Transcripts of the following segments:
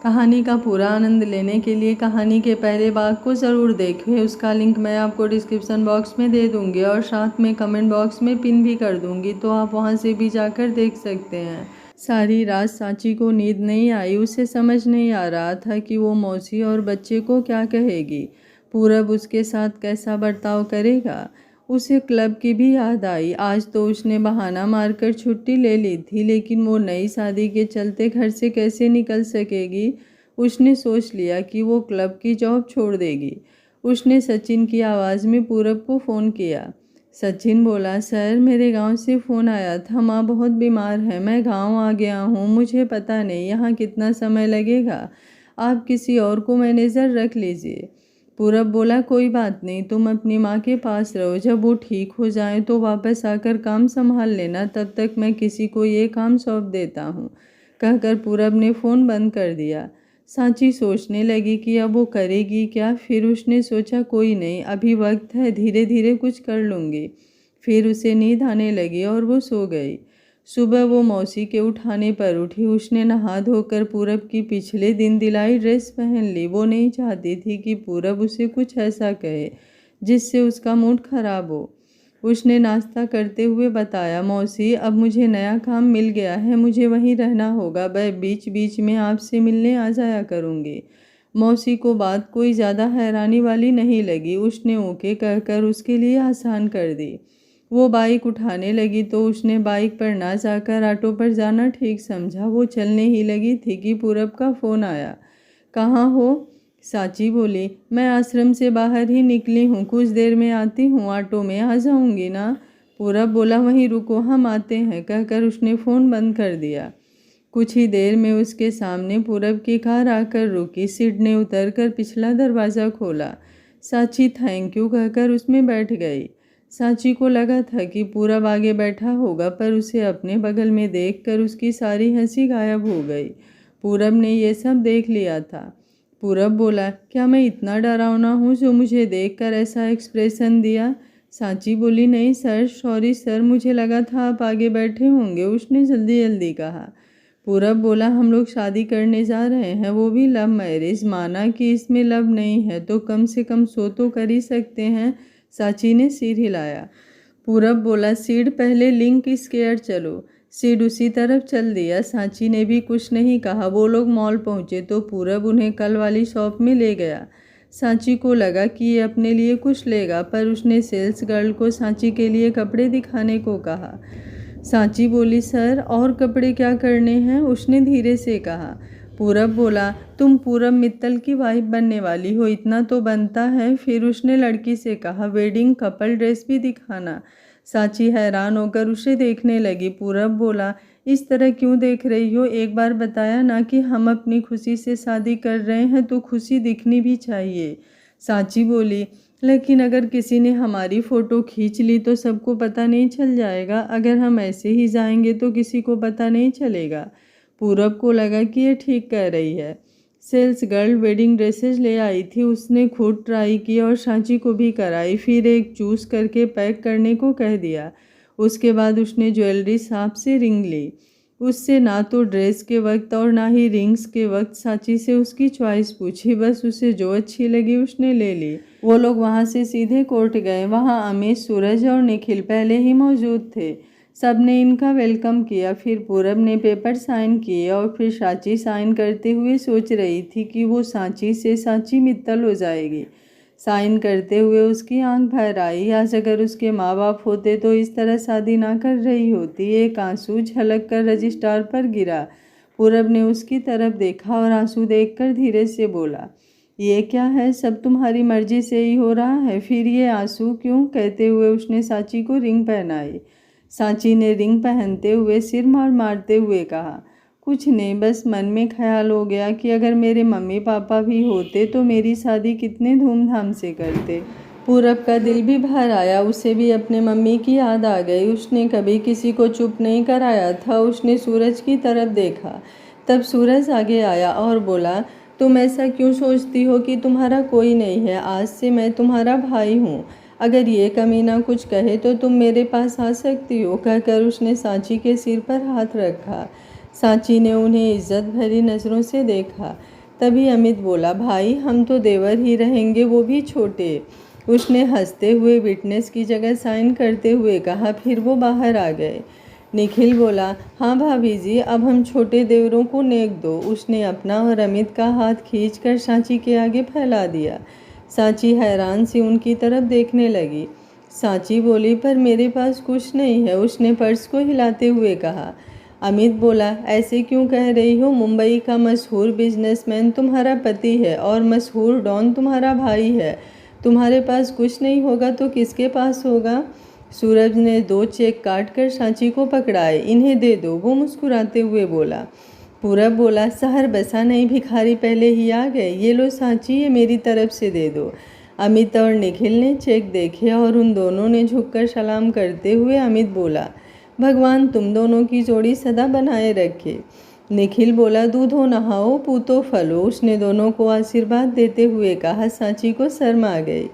कहानी का पूरा आनंद लेने के लिए कहानी के पहले भाग को ज़रूर देखें। उसका लिंक मैं आपको डिस्क्रिप्शन बॉक्स में दे दूँगी और साथ में कमेंट बॉक्स में पिन भी कर दूँगी, तो आप वहां से भी जाकर देख सकते हैं। सारी रात सांची को नींद नहीं आई। उसे समझ नहीं आ रहा था कि वो मौसी और बच्चे को क्या कहेगी। पूरब उसके साथ कैसा बर्ताव करेगा। उसे क्लब की भी याद आई। आज तो उसने बहाना मारकर छुट्टी ले ली थी, लेकिन वो नई शादी के चलते घर से कैसे निकल सकेगी। उसने सोच लिया कि वो क्लब की जॉब छोड़ देगी। उसने सचिन की आवाज़ में पूरब को फ़ोन किया। सचिन बोला, सर मेरे गांव से फ़ोन आया था, माँ बहुत बीमार है, मैं गांव आ गया हूँ, मुझे पता नहीं यहाँ कितना समय लगेगा, आप किसी और को मैनेजर रख लीजिए। पूरब बोला, कोई बात नहीं, तुम अपनी माँ के पास रहो, जब वो ठीक हो जाए तो वापस आकर काम संभाल लेना, तब तक मैं किसी को ये काम सौंप देता हूँ। कहकर पूरब ने फ़ोन बंद कर दिया। सांची सोचने लगी कि अब वो करेगी क्या। फिर उसने सोचा, कोई नहीं, अभी वक्त है, धीरे धीरे कुछ कर लूँगी। फिर उसे नींद आने लगी और वो सो गई। सुबह वो मौसी के उठाने पर उठी। उसने नहा धोकर पूरब की पिछले दिन दिलाई ड्रेस पहन ली। वो नहीं चाहती थी कि पूरब उसे कुछ ऐसा कहे जिससे उसका मूड खराब हो। उसने नाश्ता करते हुए बताया, मौसी अब मुझे नया काम मिल गया है, मुझे वहीं रहना होगा, मैं बीच बीच में आपसे मिलने आ जाया करूँगी। मौसी को बात कोई ज़्यादा हैरानी वाली नहीं लगी। उसने ओके कहकर उसके लिए आसान कर दी। वो बाइक उठाने लगी तो उसने बाइक पर ना जाकर ऑटो पर जाना ठीक समझा। वो चलने ही लगी थी कि पूरब का फ़ोन आया। कहाँ हो? सांची बोली, मैं आश्रम से बाहर ही निकली हूँ, कुछ देर में आती हूँ, ऑटो में आ जाऊँगी ना। पूरब बोला, वहीं रुको, हम आते हैं, कहकर उसने फ़ोन बंद कर दिया। कुछ ही देर में उसके सामने पूरब की कार आकर रुकी। सिड ने उतरकर पिछला दरवाज़ा खोला। सांची थैंक यू कहकर उसमें बैठ गई। सांची को लगा था कि पूरब आगे बैठा होगा, पर उसे अपने बगल में देखकर उसकी सारी हंसी गायब हो गई। पूरब ने ये सब देख लिया था। पूरब बोला, क्या मैं इतना डरावना हूँ जो मुझे देखकर ऐसा एक्सप्रेशन दिया? सांची बोली, नहीं सर, सॉरी सर, मुझे लगा था आप आगे बैठे होंगे, उसने जल्दी जल्दी कहा। पूरब बोला, हम लोग शादी करने जा रहे हैं, वो भी लव मैरिज। माना कि इसमें लव नहीं है तो कम से कम सो तो कर ही सकते हैं। सांची ने सिर हिलाया। पूरब बोला, सीड पहले लिंक स्क्वायर चलो। सीड उसी तरफ चल दिया। सांची ने भी कुछ नहीं कहा। वो लोग मॉल पहुँचे तो पूरब उन्हें कल वाली शॉप में ले गया। सांची को लगा कि ये अपने लिए कुछ लेगा, पर उसने सेल्स गर्ल को सांची के लिए कपड़े दिखाने को कहा। सांची बोली, सर और कपड़े क्या करने हैं? उसने धीरे से कहा। पूरब बोला, तुम पूरब मित्तल की वाइफ बनने वाली हो, इतना तो बनता है। फिर उसने लड़की से कहा, वेडिंग कपल ड्रेस भी दिखाना। सांची हैरान होकर उसे देखने लगी। पूरब बोला, इस तरह क्यों देख रही हो? एक बार बताया ना कि हम अपनी खुशी से शादी कर रहे हैं तो खुशी दिखनी भी चाहिए। सांची बोली, लेकिन अगर किसी ने हमारी फ़ोटो खींच ली तो सबको पता नहीं चल जाएगा? अगर हम ऐसे ही जाएंगे तो किसी को पता नहीं चलेगा। पूरब को लगा कि ये ठीक कह रही है। सेल्स गर्ल वेडिंग ड्रेसेस ले आई थी। उसने खुद ट्राई की और सांची को भी कराई। फिर एक चूज़ करके पैक करने को कह दिया। उसके बाद उसने ज्वेलरी शॉप से रिंग ली। उससे ना तो ड्रेस के वक्त और ना ही रिंग्स के वक्त सांची से उसकी चॉइस पूछी। बस उसे जो अच्छी लगी उसने ले ली। वो लोग वहाँ से सीधे कोर्ट गए। वहाँ अमित, सूरज और निखिल पहले ही मौजूद थे। सब ने इनका वेलकम किया। फिर पूरब ने पेपर साइन किए और फिर सांची साइन करते हुए सोच रही थी कि वो सांची से सांची मित्तल हो जाएगी। साइन करते हुए उसकी आंख भर आई। आज अगर उसके माँ बाप होते तो इस तरह शादी ना कर रही होती। एक आंसू झलक कर रजिस्ट्रार पर गिरा। पूरब ने उसकी तरफ देखा और आंसू देखकर धीरे से बोला, ये क्या है? सब तुम्हारी मर्जी से ही हो रहा है, फिर ये आंसू क्यों? कहते हुए उसने सांची को रिंग पहनाई। सांची ने रिंग पहनते हुए सिर मारते हुए कहा, कुछ नहीं, बस मन में ख्याल हो गया कि अगर मेरे मम्मी पापा भी होते तो मेरी शादी कितने धूमधाम से करते। पूरब का दिल भी भर आया। उसे भी अपने मम्मी की याद आ गई। उसने कभी किसी को चुप नहीं कराया था। उसने सूरज की तरफ देखा। तब सूरज आगे आया और बोला, तुम ऐसा क्यों सोचती हो कि तुम्हारा कोई नहीं है? आज से मैं तुम्हारा भाई हूँ। अगर ये कमीना कुछ कहे तो तुम मेरे पास आ सकती हो। कहकर उसने सांची के सिर पर हाथ रखा। सांची ने उन्हें इज्जत भरी नज़रों से देखा। तभी अमित बोला, भाई हम तो देवर ही रहेंगे, वो भी छोटे। उसने हंसते हुए विटनेस की जगह साइन करते हुए कहा। फिर वो बाहर आ गए। निखिल बोला, हाँ भाभी जी, अब हम छोटे देवरों को नेक दो। उसने अपना और अमित का हाथ खींचकर सांची के आगे फैला दिया। सांची हैरान सी उनकी तरफ देखने लगी। सांची बोली, पर मेरे पास कुछ नहीं है, उसने पर्स को हिलाते हुए कहा। अमित बोला, ऐसे क्यों कह रही हो? मुंबई का मशहूर बिजनेसमैन तुम्हारा पति है और मशहूर डॉन तुम्हारा भाई है। तुम्हारे पास कुछ नहीं होगा तो किसके पास होगा? सूरज ने 2 चेक काट कर सांची को पकड़ाए। इन्हें दे दो, वो मुस्कुराते हुए बोला। पूरब बोला, शहर बसा नहीं, भिखारी पहले ही आ गए। ये लो सांची, ये मेरी तरफ से दे दो। अमित और निखिल ने चेक देखे और उन दोनों ने झुककर सलाम करते हुए अमित बोला, भगवान तुम दोनों की जोड़ी सदा बनाए रखे। निखिल बोला, दूधो नहाओ, पूतो फलो। उसने दोनों को आशीर्वाद देते हुए कहा। सांची को शर्म आ गई।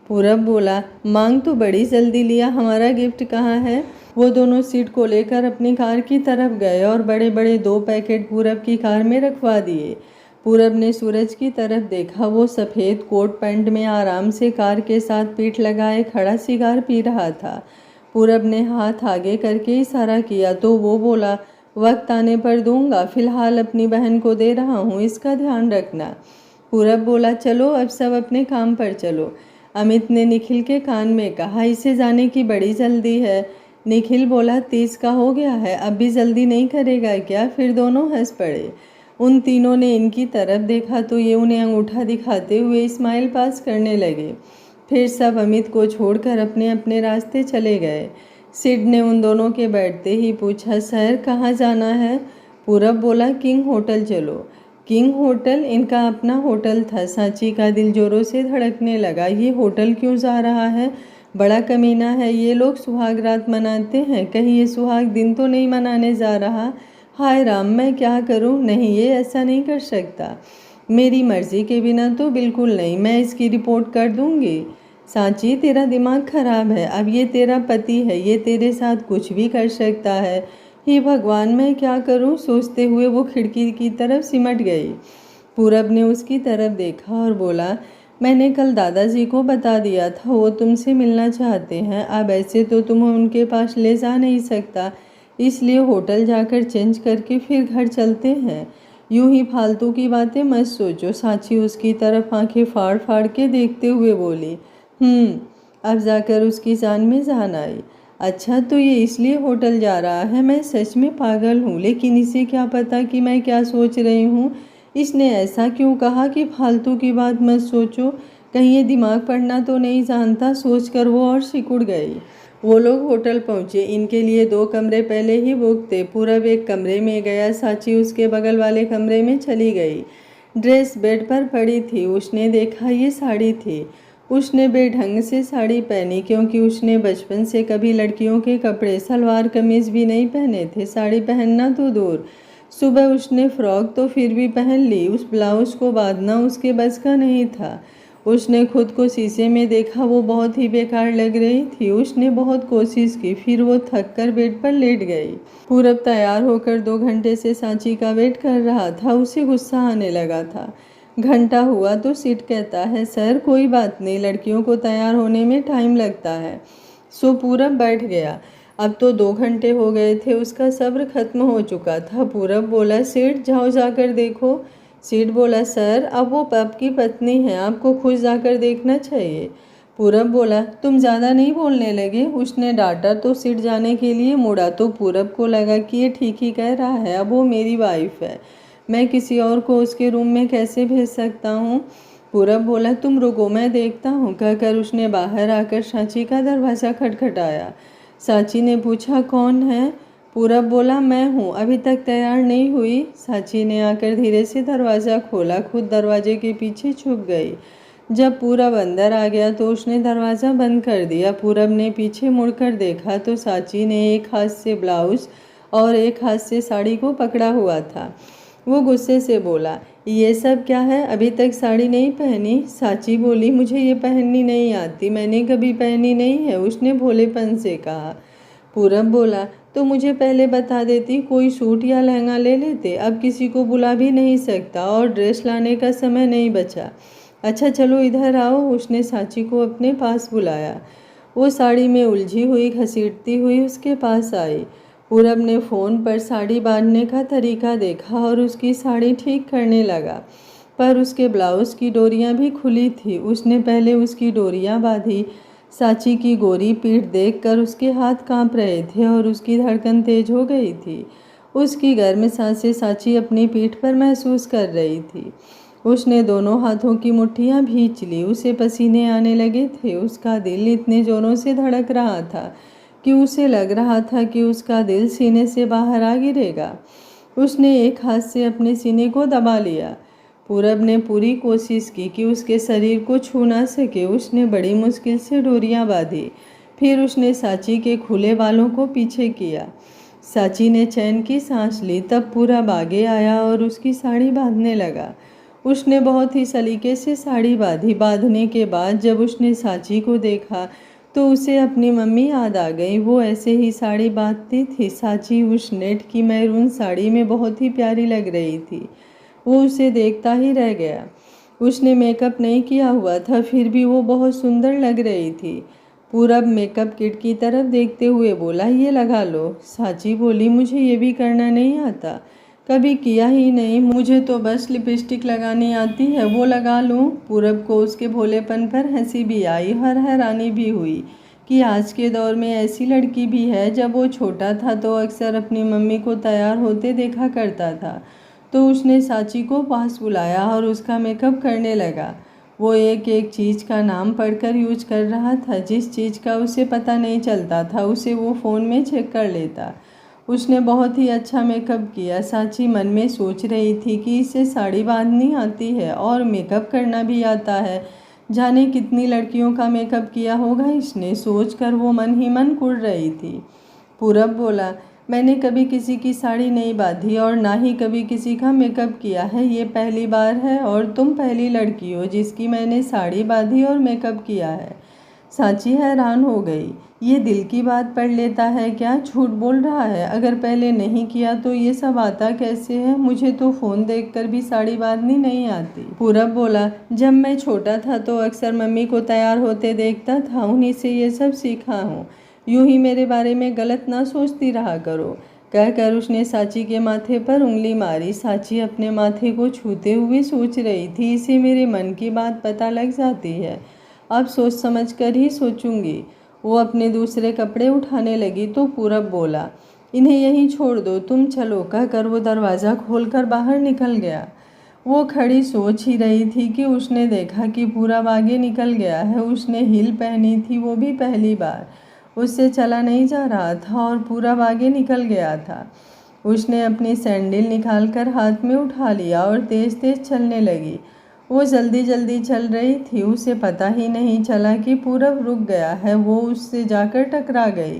पूरब बोला, मांग तो बड़ी जल्दी लिया, हमारा गिफ्ट कहाँ है? वो दोनों सीट को लेकर अपनी कार की तरफ गए और बड़े बड़े 2 पैकेट पूरब की कार में रखवा दिए। पूरब ने सूरज की तरफ देखा। वो सफ़ेद कोट पैंट में आराम से कार के साथ पीठ लगाए खड़ा सिगार पी रहा था। पूरब ने हाथ आगे करके इशारा किया तो वो बोला, वक्त आने पर दूंगा, फिलहाल अपनी बहन को दे रहा हूँ, इसका ध्यान रखना। पूरब बोला, चलो अब सब अपने काम पर चलो। अमित ने निखिल के कान में कहा, इसे जाने की बड़ी जल्दी है। निखिल बोला, 30 का हो गया है, अब भी जल्दी नहीं करेगा क्या? फिर दोनों हंस पड़े। उन तीनों ने इनकी तरफ देखा तो ये उन्हें अंगूठा दिखाते हुए स्माइल पास करने लगे। फिर सब अमित को छोड़कर अपने अपने रास्ते चले गए। सिड ने उन दोनों के बैठते ही पूछा, सर कहाँ जाना है? पूरब बोला, किंग होटल चलो। King hotel? इनका अपना होटल था। सांची का दिल जोरों से धड़कने लगा। ये होटल क्यों जा रहा है? बड़ा कमीना है। ये लोग सुहाग रात मनाते हैं, कहीं ये सुहाग दिन तो नहीं मनाने जा रहा? हाय राम, मैं क्या करूं? नहीं, ये ऐसा नहीं कर सकता। मेरी मर्जी के बिना तो बिल्कुल नहीं। मैं इसकी रिपोर्ट कर दूंगी। सांची, तेरा दिमाग खराब है। अब ये तेरा पति है, ये तेरे साथ कुछ भी कर सकता है। हे भगवान, मैं क्या करूं? सोचते हुए वो खिड़की की तरफ सिमट गई। पूरब ने उसकी तरफ देखा और बोला, मैंने कल दादाजी को बता दिया था, वो तुमसे मिलना चाहते हैं। अब ऐसे तो तुम्हें उनके पास ले जा नहीं सकता, इसलिए होटल जाकर चेंज करके फिर घर चलते हैं। यूं ही फालतू की बातें मत सोचो। सांची उसकी तरफ आंखें फाड़ फाड़ के देखते हुए बोली। अब जाकर उसकी जान में जान आई। अच्छा, तो ये इसलिए होटल जा रहा है? मैं सच में पागल हूँ, लेकिन इसे क्या पता कि मैं क्या सोच रही हूँ। इसने ऐसा क्यों कहा कि फालतू की बात मत सोचो? कहीं ये दिमाग पढ़ना तो नहीं जानता? सोचकर वो और सिकुड़ गई। वो लोग होटल पहुँचे। इनके लिए 2 कमरे पहले ही बुक थे। पूरब एक कमरे में गया, सांची उसके बगल वाले कमरे में चली गई। ड्रेस बेड पर पड़ी थी। उसने देखा ये साड़ी थी। उसने बेढंग से साड़ी पहनी, क्योंकि उसने बचपन से कभी लड़कियों के कपड़े, सलवार कमीज भी नहीं पहने थे। साड़ी पहनना तो दूर, सुबह उसने फ्रॉक तो फिर भी पहन ली। उस ब्लाउज को बांधना उसके बस का नहीं था। उसने खुद को शीशे में देखा, वो बहुत ही बेकार लग रही थी। उसने बहुत कोशिश की, फिर वो थक कर बेड पर लेट गई। पूरब तैयार होकर 2 घंटे से सांची का वेट कर रहा था। उसे गुस्सा आने लगा था। घंटा हुआ तो सिड कहता है, सर कोई बात नहीं, लड़कियों को तैयार होने में टाइम लगता है। सो पूरब बैठ गया। अब तो 2 घंटे हो गए थे, उसका सब्र खत्म हो चुका था। पूरब बोला, सिड जाओ जाकर देखो। सिड बोला, सर अब वो पब की पत्नी है, आपको खुद जाकर देखना चाहिए। पूरब बोला, तुम ज़्यादा नहीं बोलने लगे? उसने डांटा तो सिड जाने के लिए मुड़ा तो पूरब को लगा कि ये ठीक ही कह रहा है। अब वो मेरी वाइफ है, मैं किसी और को उसके रूम में कैसे भेज सकता हूँ? पूरब बोला, तुम रुको, मैं देखता हूँ। कहकर उसने बाहर आकर सांची का दरवाज़ा खटखटाया। सांची ने पूछा, कौन है? पूरब बोला, मैं हूँ, अभी तक तैयार नहीं हुई? सांची ने आकर धीरे से दरवाज़ा खोला, खुद दरवाजे के पीछे छुप गई। जब पूरब अंदर आ गया तो उसने दरवाज़ा बंद कर दिया। पूरब ने पीछे मुड़कर देखा तो सांची ने एक हाथ से ब्लाउज और एक हाथ से साड़ी को पकड़ा हुआ था। वो गुस्से से बोला, ये सब क्या है? अभी तक साड़ी नहीं पहनी? सांची बोली, मुझे ये पहननी नहीं आती, मैंने कभी पहनी नहीं है, उसने भोलेपन से कहा। पूरब बोला, तो मुझे पहले बता देती, कोई सूट या लहंगा ले लेते। अब किसी को बुला भी नहीं सकता और ड्रेस लाने का समय नहीं बचा। अच्छा चलो इधर आओ। उसने सांची को अपने पास बुलाया। वो साड़ी में उलझी हुई घसीटती हुई उसके पास आई। पूरब ने फ़ोन पर साड़ी बांधने का तरीका देखा और उसकी साड़ी ठीक करने लगा, पर उसके ब्लाउज़ की डोरियां भी खुली थी। उसने पहले उसकी डोरियां बांधी। सांची की गोरी पीठ देखकर उसके हाथ कांप रहे थे और उसकी धड़कन तेज हो गई थी। उसकी गर्म सांसें सांची अपनी पीठ पर महसूस कर रही थी। उसने दोनों हाथों की मुट्ठियां भींच ली। उसे पसीने आने लगे थे। उसका दिल इतने जोरों से धड़क रहा था कि उसे लग रहा था कि उसका दिल सीने से बाहर आ गिरेगा। उसने एक हाथ से अपने सीने को दबा लिया। पूरब ने पूरी कोशिश की कि उसके शरीर को छू ना सके। उसने बड़ी मुश्किल से डोरियां बांधी। फिर उसने सांची के खुले बालों को पीछे किया। सांची ने चैन की सांस ली। तब पूरब आगे आया और उसकी साड़ी बांधने लगा। उसने बहुत ही सलीके से साड़ी बांधी। बांधने के बाद जब उसने सांची को देखा तो उसे अपनी मम्मी याद आ गई। वो ऐसे ही साड़ी बांधती थी। सांची उस नेट की मैरून साड़ी में बहुत ही प्यारी लग रही थी। वो उसे देखता ही रह गया। उसने मेकअप नहीं किया हुआ था, फिर भी वो बहुत सुंदर लग रही थी। पूरब मेकअप किट की तरफ देखते हुए बोला, ये लगा लो। सांची बोली, मुझे ये भी करना नहीं आता, कभी किया ही नहीं, मुझे तो बस लिपस्टिक लगानी आती है, वो लगा लूं। पूरब को उसके भोलेपन पर हंसी भी आई और हैरानी भी हुई कि आज के दौर में ऐसी लड़की भी है। जब वो छोटा था तो अक्सर अपनी मम्मी को तैयार होते देखा करता था, तो उसने सांची को पास बुलाया और उसका मेकअप करने लगा। वो एक एक चीज़ का नाम पढ़कर यूज कर रहा था। जिस चीज़ का उसे पता नहीं चलता था उसे वो फ़ोन में चेक कर लेता। उसने बहुत ही अच्छा मेकअप किया। सांची मन में सोच रही थी कि इसे साड़ी बांधनी आती है और मेकअप करना भी आता है। जाने कितनी लड़कियों का मेकअप किया होगा इसने, सोचकर वो मन ही मन कुढ़ रही थी। पूरब बोला, मैंने कभी किसी की साड़ी नहीं बांधी और ना ही कभी किसी का मेकअप किया है। ये पहली बार है और तुम पहली लड़की हो जिसकी मैंने साड़ी बांधी और मेकअप किया है। सांची हैरान हो गई। ये दिल की बात पढ़ लेता है क्या? झूठ बोल रहा है। अगर पहले नहीं किया तो ये सब आता कैसे है? मुझे तो फ़ोन देखकर भी साड़ी बांधनी नहीं आती। पूरब बोला, जब मैं छोटा था तो अक्सर मम्मी को तैयार होते देखता था, उन्हीं से ये सब सीखा हूँ। यूं ही मेरे बारे में गलत ना सोचती रहा करो। कहकर उसने सांची के माथे पर उंगली मारी। सांची अपने माथे को छूते हुए सोच रही थी, इसे मेरे मन की बात पता लग जाती है, अब सोच समझ कर ही सोचूंगी। वो अपने दूसरे कपड़े उठाने लगी तो पूरब बोला, इन्हें यहीं छोड़ दो, तुम चलो। कहकर वो दरवाज़ा खोलकर बाहर निकल गया। वो खड़ी सोच ही रही थी कि उसने देखा कि पूरब आगे निकल गया है। उसने हील पहनी थी, वो भी पहली बार। उससे चला नहीं जा रहा था और पूरब आगे निकल गया था। उसने अपनी सैंडल निकालकर हाथ में उठा लिया और तेज तेज चलने लगी। वो जल्दी जल्दी चल रही थी। उसे पता ही नहीं चला कि पूरब रुक गया है। वो उससे जाकर टकरा गई।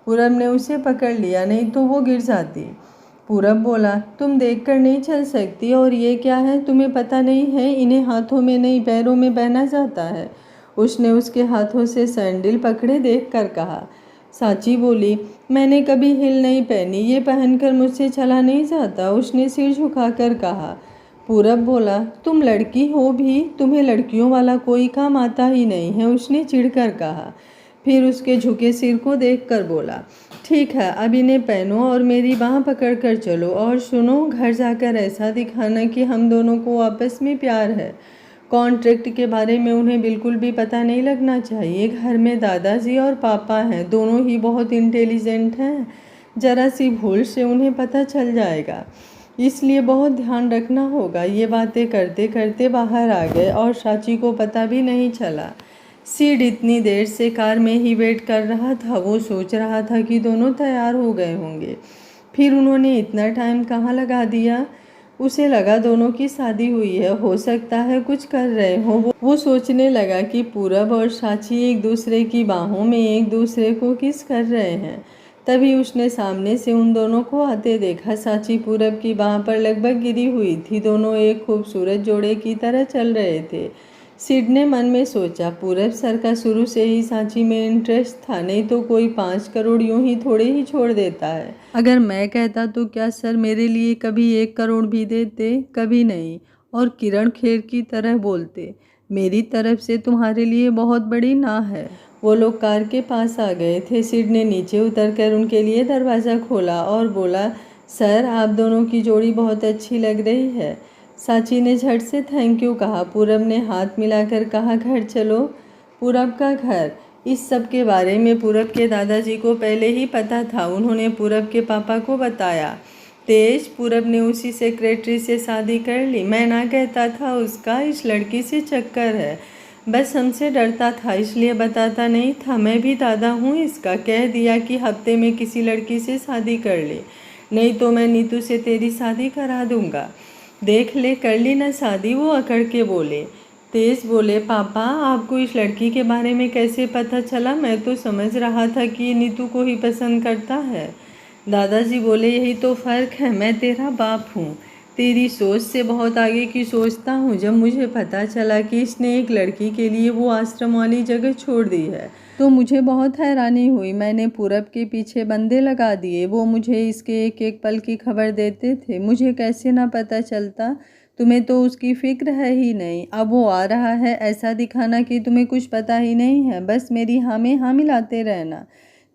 पूरब ने उसे पकड़ लिया, नहीं तो वो गिर जाती। पूरब बोला, तुम देखकर नहीं चल सकती, और ये क्या है, तुम्हें पता नहीं है इन्हें हाथों में नहीं पैरों में पहना जाता है। उसने उसके हाथों से सैंडल पकड़े देखकर कहा। सांची बोली, मैंने कभी हील नहीं पहनी, ये पहनकर मुझसे चला नहीं जाता। उसने सिर झुकाकर कहा। पूरब बोला, तुम लड़की हो भी, तुम्हें लड़कियों वाला कोई काम आता ही नहीं है। उसने चिढ़कर कहा। फिर उसके झुके सिर को देखकर बोला, ठीक है, अब इन्हें पहनो और मेरी बाँह पकड़ कर चलो। और सुनो, घर जाकर ऐसा दिखाना कि हम दोनों को आपस में प्यार है। कॉन्ट्रैक्ट के बारे में उन्हें बिल्कुल भी पता नहीं लगना चाहिए। घर में दादाजी और पापा हैं, दोनों ही बहुत इंटेलिजेंट हैं। ज़रा सी भूल से उन्हें पता चल जाएगा, इसलिए बहुत ध्यान रखना होगा। ये बातें करते करते बाहर आ गए और सांची को पता भी नहीं चला। सीड इतनी देर से कार में ही वेट कर रहा था। वो सोच रहा था कि दोनों तैयार हो गए होंगे, फिर उन्होंने इतना टाइम कहाँ लगा दिया। उसे लगा दोनों की शादी हुई है, हो सकता है कुछ कर रहे हो। वो सोचने लगा कि पूरब और सांची एक दूसरे की बाहों में एक दूसरे को किस कर रहे हैं। तभी उसने सामने से उन दोनों को आते देखा। सांची पूरब की बाह पर लगभग गिरी हुई थी। दोनों एक खूबसूरत जोड़े की तरह चल रहे थे। सिड ने मन में सोचा, पूरब सर का शुरू से ही सांची में इंटरेस्ट था, नहीं तो कोई 5 करोड़ यूं ही थोड़े ही छोड़ देता है। अगर मैं कहता तो क्या सर मेरे लिए कभी 1 करोड़ भी देते? कभी नहीं। और किरण खेर की तरह बोलते, मेरी तरफ से तुम्हारे लिए बहुत बड़ी ना है। वो लोग कार के पास आ गए थे। सिड ने नीचे उतरकर उनके लिए दरवाज़ा खोला और बोला, सर आप दोनों की जोड़ी बहुत अच्छी लग रही है। सांची ने झट से थैंक यू कहा। पूरब ने हाथ मिलाकर कहा, घर चलो। पूरब का घर। इस सब के बारे में पूरब के दादाजी को पहले ही पता था। उन्होंने पूरब के पापा को बताया। तेज, पूरब ने उसी सेक्रेटरी से शादी कर ली। मैं ना कहता था उसका इस लड़की से चक्कर है, बस हमसे डरता था इसलिए बताता नहीं था। मैं भी दादा हूँ इसका, कह दिया कि हफ्ते में किसी लड़की से शादी कर ले, नहीं तो मैं नीतू से तेरी शादी करा दूंगा। देख ले, कर ली ना शादी? वो अकड़ के बोले। तेज बोले, पापा आपको इस लड़की के बारे में कैसे पता चला? मैं तो समझ रहा था कि ये नीतू को ही पसंद करता है। दादाजी बोले, यही तो फ़र्क है, मैं तेरा बाप हूँ, तेरी सोच से बहुत आगे की सोचता हूँ। जब मुझे पता चला कि इसने एक लड़की के लिए वो आश्रम वाली जगह छोड़ दी है तो मुझे बहुत हैरानी हुई। मैंने पूरब के पीछे बंदे लगा दिए, वो मुझे इसके एक एक पल की खबर देते थे। मुझे कैसे ना पता चलता? तुम्हें तो उसकी फिक्र है ही नहीं। अब वो आ रहा है ऐसा दिखाना कि तुम्हें कुछ पता ही नहीं है, बस मेरी हाँ में हाँ मिलाते रहना।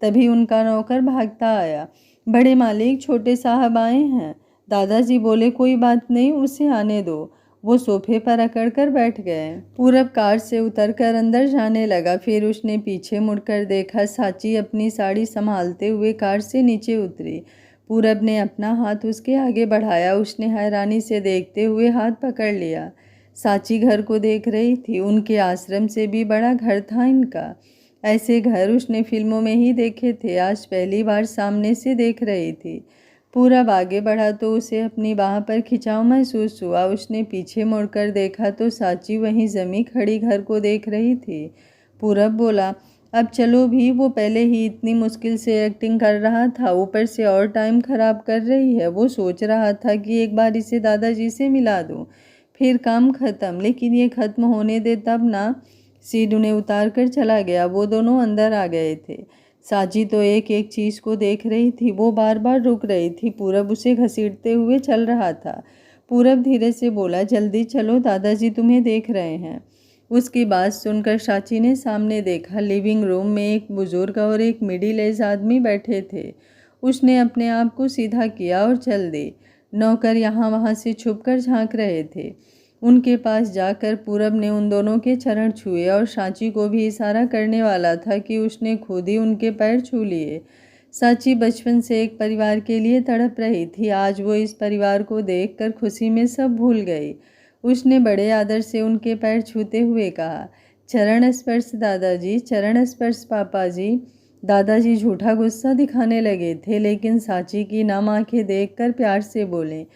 तभी उनका नौकर भागता आया। बड़े मालिक, छोटे साहब आए हैं। दादाजी बोले, कोई बात नहीं, उसे आने दो। वो सोफे पर अकड़ कर बैठ गए। पूरब कार से उतरकर अंदर जाने लगा। फिर उसने पीछे मुड़कर देखा। सांची अपनी साड़ी संभालते हुए कार से नीचे उतरी। पूरब ने अपना हाथ उसके आगे बढ़ाया। उसने हैरानी से देखते हुए हाथ पकड़ लिया। सांची घर को देख रही थी। उनके आश्रम से भी बड़ा घर था इनका। ऐसे घर उसने फिल्मों में ही देखे थे, आज पहली बार सामने से देख रही थी। पूरब आगे बढ़ा तो उसे अपनी बाह पर खिंचाव महसूस हुआ। उसने पीछे मुड़कर देखा तो सांची वहीं जमी खड़ी घर को देख रही थी। पूरब बोला, अब चलो भी, वो पहले ही इतनी मुश्किल से एक्टिंग कर रहा था, ऊपर से और टाइम खराब कर रही है। वो सोच रहा था कि एक बार इसे दादाजी से मिला दूं, फिर काम खत्म, लेकिन ये खत्म होने दे तब ना। सीट उन्हें उतार कर चला गया। वो दोनों अंदर आ गए थे। साची तो एक एक चीज़ को देख रही थी। वो बार बार रुक रही थी। पूरब उसे घसीटते हुए चल रहा था। पूरब धीरे से बोला, जल्दी चलो, दादाजी तुम्हें देख रहे हैं। उसकी बात सुनकर साची ने सामने देखा। लिविंग रूम में एक बुजुर्ग और एक मिडिल एज आदमी बैठे थे। उसने अपने आप को सीधा किया और चल दी। नौकर यहाँ वहाँ से छुपकर झांक रहे थे। उनके पास जाकर पूरब ने उन दोनों के चरण छुए और सांची को भी इशारा करने वाला था कि उसने खुद ही उनके पैर छू लिए। सांची बचपन से एक परिवार के लिए तड़प रही थी। आज वो इस परिवार को देखकर खुशी में सब भूल गई। उसने बड़े आदर से उनके पैर छूते हुए कहा, चरण स्पर्श दादाजी, चरण स्पर्श पापा जी। दादाजी झूठा गुस्सा दिखाने लगे थे, लेकिन सांची की नम आंखें देखकर प्यार से बोले,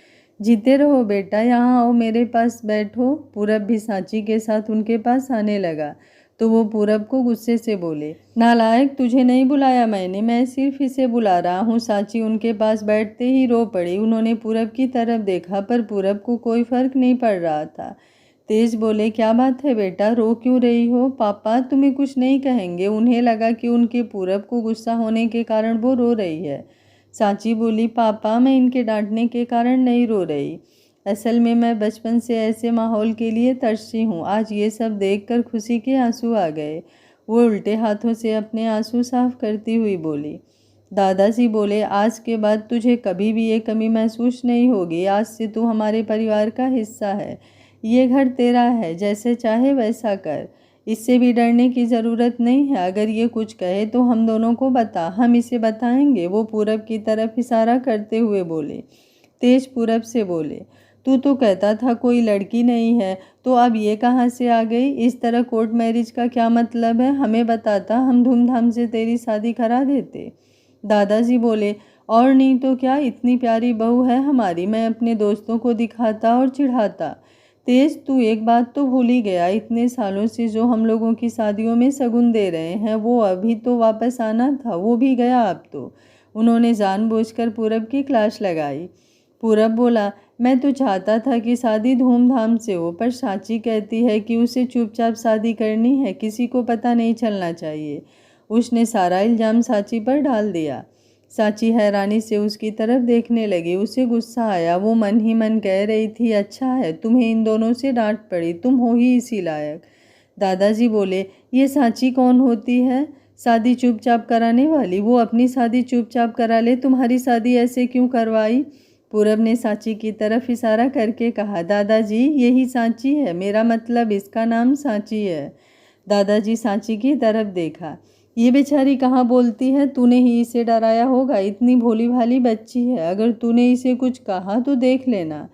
जीते रहो बेटा, यहाँ आओ, मेरे पास बैठो। पूरब भी सांची के साथ उनके पास आने लगा तो वो पूरब को गुस्से से बोले, नालायक, तुझे नहीं बुलाया मैंने, मैं सिर्फ इसे बुला रहा हूँ। सांची उनके पास बैठते ही रो पड़ी। उन्होंने पूरब की तरफ देखा पर पूरब को कोई फर्क नहीं पड़ रहा था। तेज बोले, क्या बात है बेटा, रो क्यों रही हो? पापा तुम्हें कुछ नहीं कहेंगे। उन्हें लगा कि उनके पूरब को गुस्सा होने के कारण वो रो रही है। सांची बोली, पापा मैं इनके डांटने के कारण नहीं रो रही, असल में मैं बचपन से ऐसे माहौल के लिए तरसी हूँ। आज ये सब देखकर खुशी के आंसू आ गए। वो उल्टे हाथों से अपने आंसू साफ करती हुई बोली। दादाजी बोले, आज के बाद तुझे कभी भी ये कमी महसूस नहीं होगी। आज से तू हमारे परिवार का हिस्सा है। ये घर तेरा है, जैसे चाहे वैसा कर। इससे भी डरने की ज़रूरत नहीं है। अगर ये कुछ कहे तो हम दोनों को बता, हम इसे बताएंगे। वो पूरब की तरफ इशारा करते हुए बोले। तेज पूरब से बोले, तू तो कहता था कोई लड़की नहीं है, तो अब ये कहाँ से आ गई? इस तरह कोर्ट मैरिज का क्या मतलब है? हमें बताता, हम धूमधाम से तेरी शादी करा देते। दादाजी बोले, और नहीं तो क्या, इतनी प्यारी बहू है हमारी, मैं अपने दोस्तों को दिखाता और चिढ़ाता। तेज, तू एक बात तो भूल ही गया, इतने सालों से जो हम लोगों की शादियों में शगुन दे रहे हैं, वो अभी तो वापस आना था, वो भी गया अब तो। उन्होंने जानबूझकर पूरब की क्लास लगाई। पूरब बोला, मैं तो चाहता था कि शादी धूमधाम से हो, पर साची कहती है कि उसे चुपचाप शादी करनी है, किसी को पता नहीं चलना चाहिए। उसने सारा इल्ज़ाम साची पर डाल दिया। साची हैरानी से उसकी तरफ देखने लगी। उसे गुस्सा आया। वो मन ही मन कह रही थी, अच्छा है तुम्हें इन दोनों से डांट पड़ी, तुम हो ही इसी लायक। दादाजी बोले, ये साची कौन होती है? शादी चुपचाप कराने वाली। वो अपनी शादी चुपचाप करा ले, तुम्हारी शादी ऐसे क्यों करवाई? पूरब ने साची की तरफ इशारा करके कहा, दादाजी यही साची है, मेरा मतलब इसका नाम साची है। दादाजी साची की तरफ देखा। ये बेचारी कहाँ बोलती है, तूने ही इसे डराया होगा, इतनी भोली भाली बच्ची है, अगर तूने इसे कुछ कहा तो देख लेना।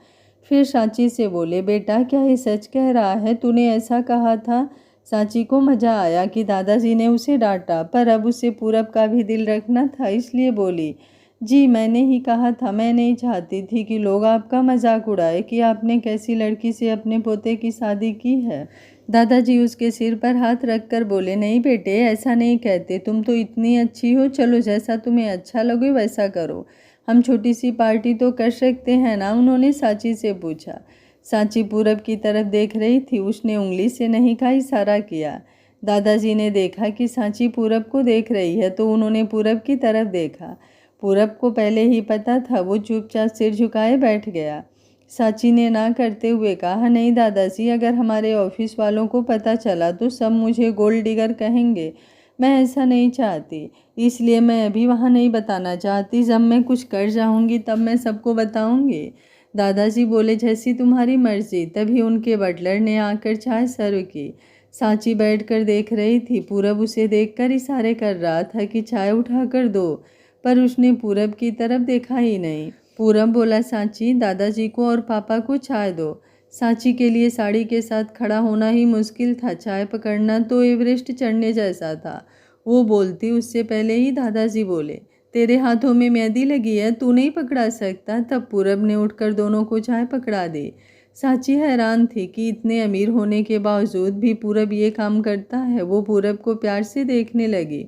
फिर साची से बोले, बेटा क्या ये सच कह रहा है, तूने ऐसा कहा था? साची को मज़ा आया कि दादाजी ने उसे डांटा, पर अब उसे पूरब का भी दिल रखना था, इसलिए बोली, जी मैंने ही कहा था, मैं नहीं चाहती थी कि लोग आपका मजाक उड़ाए कि आपने कैसी लड़की से अपने पोते की शादी की है। दादाजी उसके सिर पर हाथ रखकर बोले, नहीं बेटे ऐसा नहीं कहते, तुम तो इतनी अच्छी हो, चलो जैसा तुम्हें अच्छा लगे वैसा करो, हम छोटी सी पार्टी तो कर सकते हैं ना? उन्होंने साची से पूछा। साची पूरब की तरफ देख रही थी। उसने उंगली से नहीं का इशारा किया। दादाजी ने देखा कि साची पूरब को देख रही है तो उन्होंने पूरब की तरफ देखा। पूरब को पहले ही पता था। वो चुपचाप सिर झुकाए बैठ गया। साची ने ना करते हुए कहा, नहीं दादाजी, अगर हमारे ऑफिस वालों को पता चला तो सब मुझे गोल्ड डिगर कहेंगे, मैं ऐसा नहीं चाहती, इसलिए मैं अभी वहाँ नहीं बताना चाहती, जब मैं कुछ कर जाऊँगी तब मैं सबको बताऊँगी। दादाजी बोले, जैसी तुम्हारी मर्जी। तभी उनके बटलर ने आकर चाय सर्व की। साची बैठकर देख रही थी। पूरब उसे देखकर इशारे कर रहा था कि चाय उठाकर दो, पर उसने पूरब की तरफ देखा ही नहीं। पूरब बोला, साची दादाजी को और पापा को चाय दो। साची के लिए साड़ी के साथ खड़ा होना ही मुश्किल था, चाय पकड़ना तो एवरेस्ट चढ़ने जैसा था। वो बोलती उससे पहले ही दादाजी बोले, तेरे हाथों में मेहंदी लगी है, तू नहीं पकड़ा सकता? तब पूरब ने उठकर दोनों को चाय पकड़ा दी। साची हैरान थी कि इतने अमीर होने के बावजूद भी पूरब ये काम करता है। वो पूरब को प्यार से देखने लगी।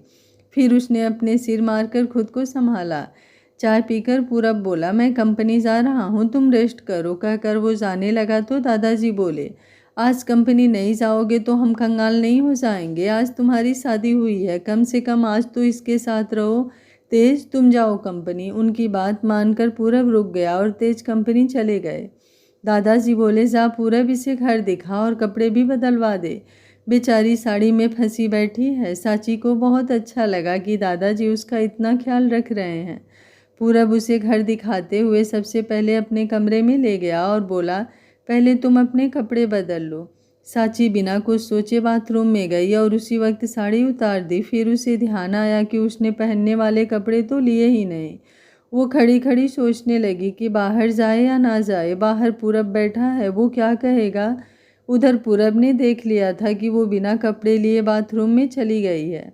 फिर उसने अपने सिर मारकर खुद को संभाला। चाय पीकर पूरब बोला, मैं कंपनी जा रहा हूँ, तुम रेस्ट करो। कहकर वो जाने लगा तो दादाजी बोले, आज कंपनी नहीं जाओगे तो हम कंगाल नहीं हो जाएंगे। आज तुम्हारी शादी हुई है, कम से कम आज तो इसके साथ रहो। तेज तुम जाओ कंपनी। उनकी बात मानकर पूरब रुक गया और तेज कंपनी चले गए। दादाजी बोले, जा पूरब, इसे घर दिखा और कपड़े भी बदलवा दे, बेचारी साड़ी में फंसी बैठी है। साची को बहुत अच्छा लगा कि दादाजी उसका इतना ख्याल रख रहे हैं। पूरब उसे घर दिखाते हुए सबसे पहले अपने कमरे में ले गया और बोला, पहले तुम अपने कपड़े बदल लो। साची बिना कुछ सोचे बाथरूम में गई और उसी वक्त साड़ी उतार दी। फिर उसे ध्यान आया कि उसने पहनने वाले कपड़े तो लिए ही नहीं। वो खड़ी खड़ी सोचने लगी कि बाहर जाए या ना जाए। बाहर पूरब बैठा है, वो क्या कहेगा? उधर पूरब ने देख लिया था कि वो बिना कपड़े लिए बाथरूम में चली गई है।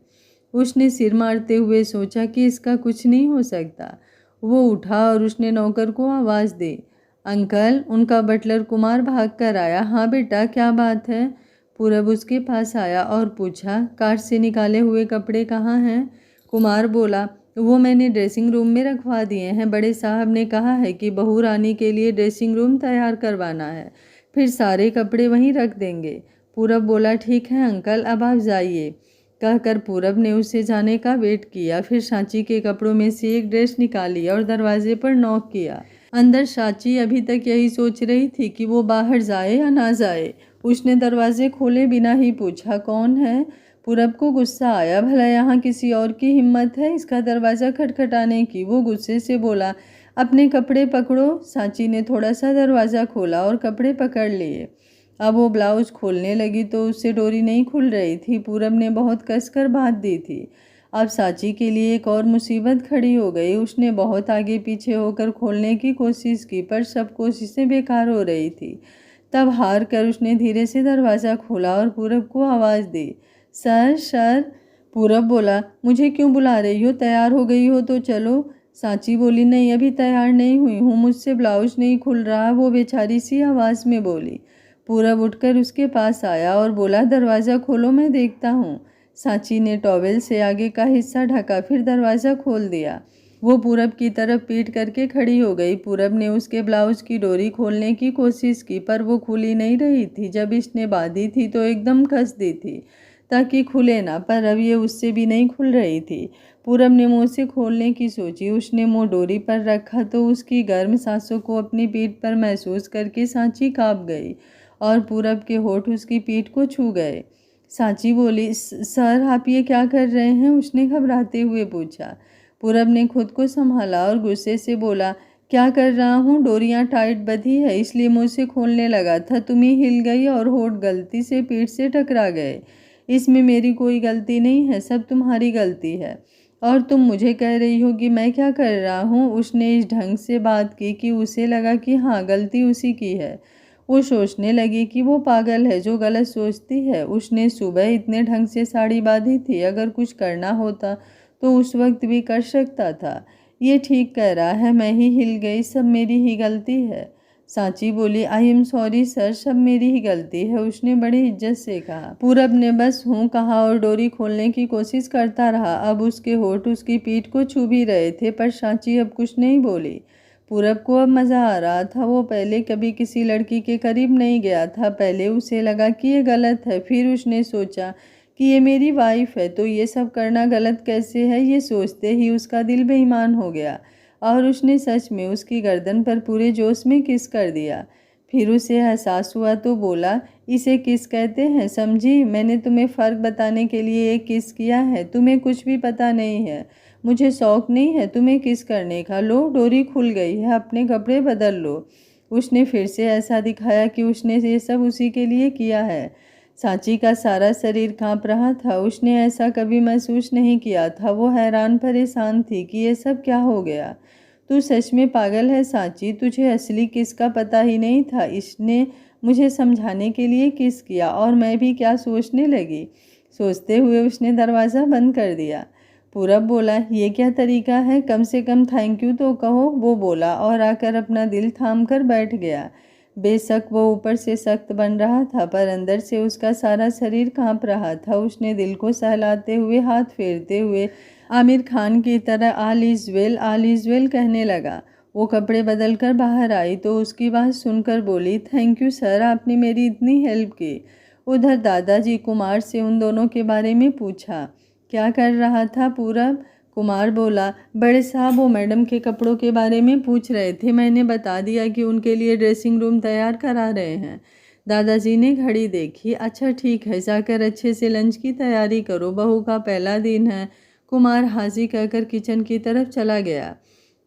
उसने सिर मारते हुए सोचा कि इसका कुछ नहीं हो सकता। वो उठा और उसने नौकर को आवाज़ दी, अंकल। उनका बटलर कुमार भाग कर आया। हाँ बेटा, क्या बात है? पूरब उसके पास आया और पूछा, कार से निकाले हुए कपड़े कहाँ हैं? कुमार बोला, वो मैंने ड्रेसिंग रूम में रखवा दिए हैं। बड़े साहब ने कहा है कि बहू रानी के लिए ड्रेसिंग रूम तैयार करवाना है, फिर सारे कपड़े वहीं रख देंगे। पूरब बोला, ठीक है अंकल, अब आप जाइए। कहकर पूरब ने उसे जाने का वेट किया। फिर साची के कपड़ों में से एक ड्रेस निकाली और दरवाजे पर नॉक किया। अंदर साची अभी तक यही सोच रही थी कि वो बाहर जाए या ना जाए। उसने दरवाजे खोले बिना ही पूछा, कौन है? पूरब को गुस्सा आया, भला यहाँ किसी और की हिम्मत है इसका दरवाज़ा खटखटाने की? वो गुस्से से बोला, अपने कपड़े पकड़ो। साची ने थोड़ा सा दरवाज़ा खोला और कपड़े पकड़ लिए। अब वो ब्लाउज खोलने लगी तो उससे डोरी नहीं खुल रही थी। पूरब ने बहुत कसकर बांध दी थी। अब साची के लिए एक और मुसीबत खड़ी हो गई। उसने बहुत आगे पीछे होकर खोलने की कोशिश की, पर सब कोशिशें बेकार हो रही थी। तब हार कर उसने धीरे से दरवाज़ा खोला और पूरब को आवाज़ दी, सर सर। पूरब बोला, मुझे क्यों बुला रही हो? तैयार हो गई हो तो चलो। साची बोली, नहीं अभी तैयार नहीं हुई हूँ, मुझसे ब्लाउज नहीं खुल रहा, वो बेचारी सी आवाज़ में बोली। पूरब उठकर उसके पास आया और बोला, दरवाज़ा खोलो, मैं देखता हूँ। साची ने टॉवेल से आगे का हिस्सा ढका, फिर दरवाज़ा खोल दिया। वो पूरब की तरफ पीठ करके खड़ी हो गई। पूरब ने उसके ब्लाउज की डोरी खोलने की कोशिश की पर वो खुली नहीं रही थी। जब इसने बांधी थी तो एकदम कस दी थी ताकि खुले ना, पर अब ये उससे भी नहीं खुल रही थी। पूरब ने मुंह से खोलने की सोची। उसने मुंह डोरी पर रखा तो उसकी गर्म सांसों को अपनी पीठ पर महसूस करके सांची कांप गई और पूरब के होठ उसकी पीठ को छू गए। सांची बोली, सर आप ये क्या कर रहे हैं? उसने घबराते हुए पूछा। पूरब ने खुद को संभाला और गुस्से से बोला, क्या कर रहा हूँ? डोरियां टाइट बंधी है इसलिए मुझसे खोलने लगा था, तुम ही हिल गई और होठ गलती से पीठ से टकरा गए। इसमें मेरी कोई गलती नहीं है, सब तुम्हारी गलती है। और तुम मुझे कह रही हो कि मैं क्या कर रहा हूँ? उसने इस ढंग से बात की कि उसे लगा कि हाँ, गलती उसी की है। वो सोचने लगी कि वो पागल है जो गलत सोचती है। उसने सुबह इतने ढंग से साड़ी बांधी थी, अगर कुछ करना होता तो उस वक्त भी कर सकता था। ये ठीक कह रहा है, मैं ही हिल गई, सब मेरी ही गलती है। सांची बोली, आई एम सॉरी सर, सब मेरी ही गलती है। उसने बड़ी इज्जत से कहा। पूरब ने बस हूँ कहा और डोरी खोलने की कोशिश करता रहा। अब उसके होठ उसकी पीठ को छू भी रहे थे पर सांची अब कुछ नहीं बोली। पूरब को अब मज़ा आ रहा था। वो पहले कभी किसी लड़की के करीब नहीं गया था। पहले उसे लगा कि ये गलत है, फिर उसने सोचा कि ये मेरी वाइफ है तो ये सब करना गलत कैसे है। ये सोचते ही उसका दिल बेईमान हो गया और उसने सच में उसकी गर्दन पर पूरे जोश में किस कर दिया। फिर उसे एहसास हुआ तो बोला, इसे किस कहते हैं समझी? मैंने तुम्हें फ़र्क बताने के लिए एक किस किया है, तुम्हें कुछ भी पता नहीं है। मुझे शौक नहीं है तुम्हें किस करने का। लो, डोरी खुल गई है, अपने कपड़े बदल लो। उसने फिर से ऐसा दिखाया कि उसने ये सब उसी के लिए किया है। सांची का सारा शरीर कांप रहा था। उसने ऐसा कभी महसूस नहीं किया था। वो हैरान परेशान थी कि ये सब क्या हो गया। तू सच में पागल है सांची, तुझे असली किस का पता ही नहीं था। इसने मुझे समझाने के लिए किस किया और मैं भी क्या सोचने लगी। सोचते हुए उसने दरवाज़ा बंद कर दिया। पूरब बोला, ये क्या तरीका है? कम से कम थैंक यू तो कहो, वो बोला और आकर अपना दिल थाम कर बैठ गया। बेशक वो ऊपर से सख्त बन रहा था पर अंदर से उसका सारा शरीर कांप रहा था। उसने दिल को सहलाते हुए, हाथ फेरते हुए आमिर खान की तरह ऑल इज़ वेल कहने लगा। वो कपड़े बदल कर बाहर आई तो उसकी बात सुनकर बोली, थैंक यू सर, आपने मेरी इतनी हेल्प की। उधर दादाजी कुमार से उन दोनों के बारे में पूछा। क्या कर रहा था पूरब? कुमार बोला, बड़े साहब वो मैडम के कपड़ों के बारे में पूछ रहे थे, मैंने बता दिया कि उनके लिए ड्रेसिंग रूम तैयार करा रहे हैं। दादाजी ने घड़ी देखी। अच्छा ठीक है, जाकर अच्छे से लंच की तैयारी करो, बहू का पहला दिन है। कुमार हाजी कहकर किचन की तरफ चला गया।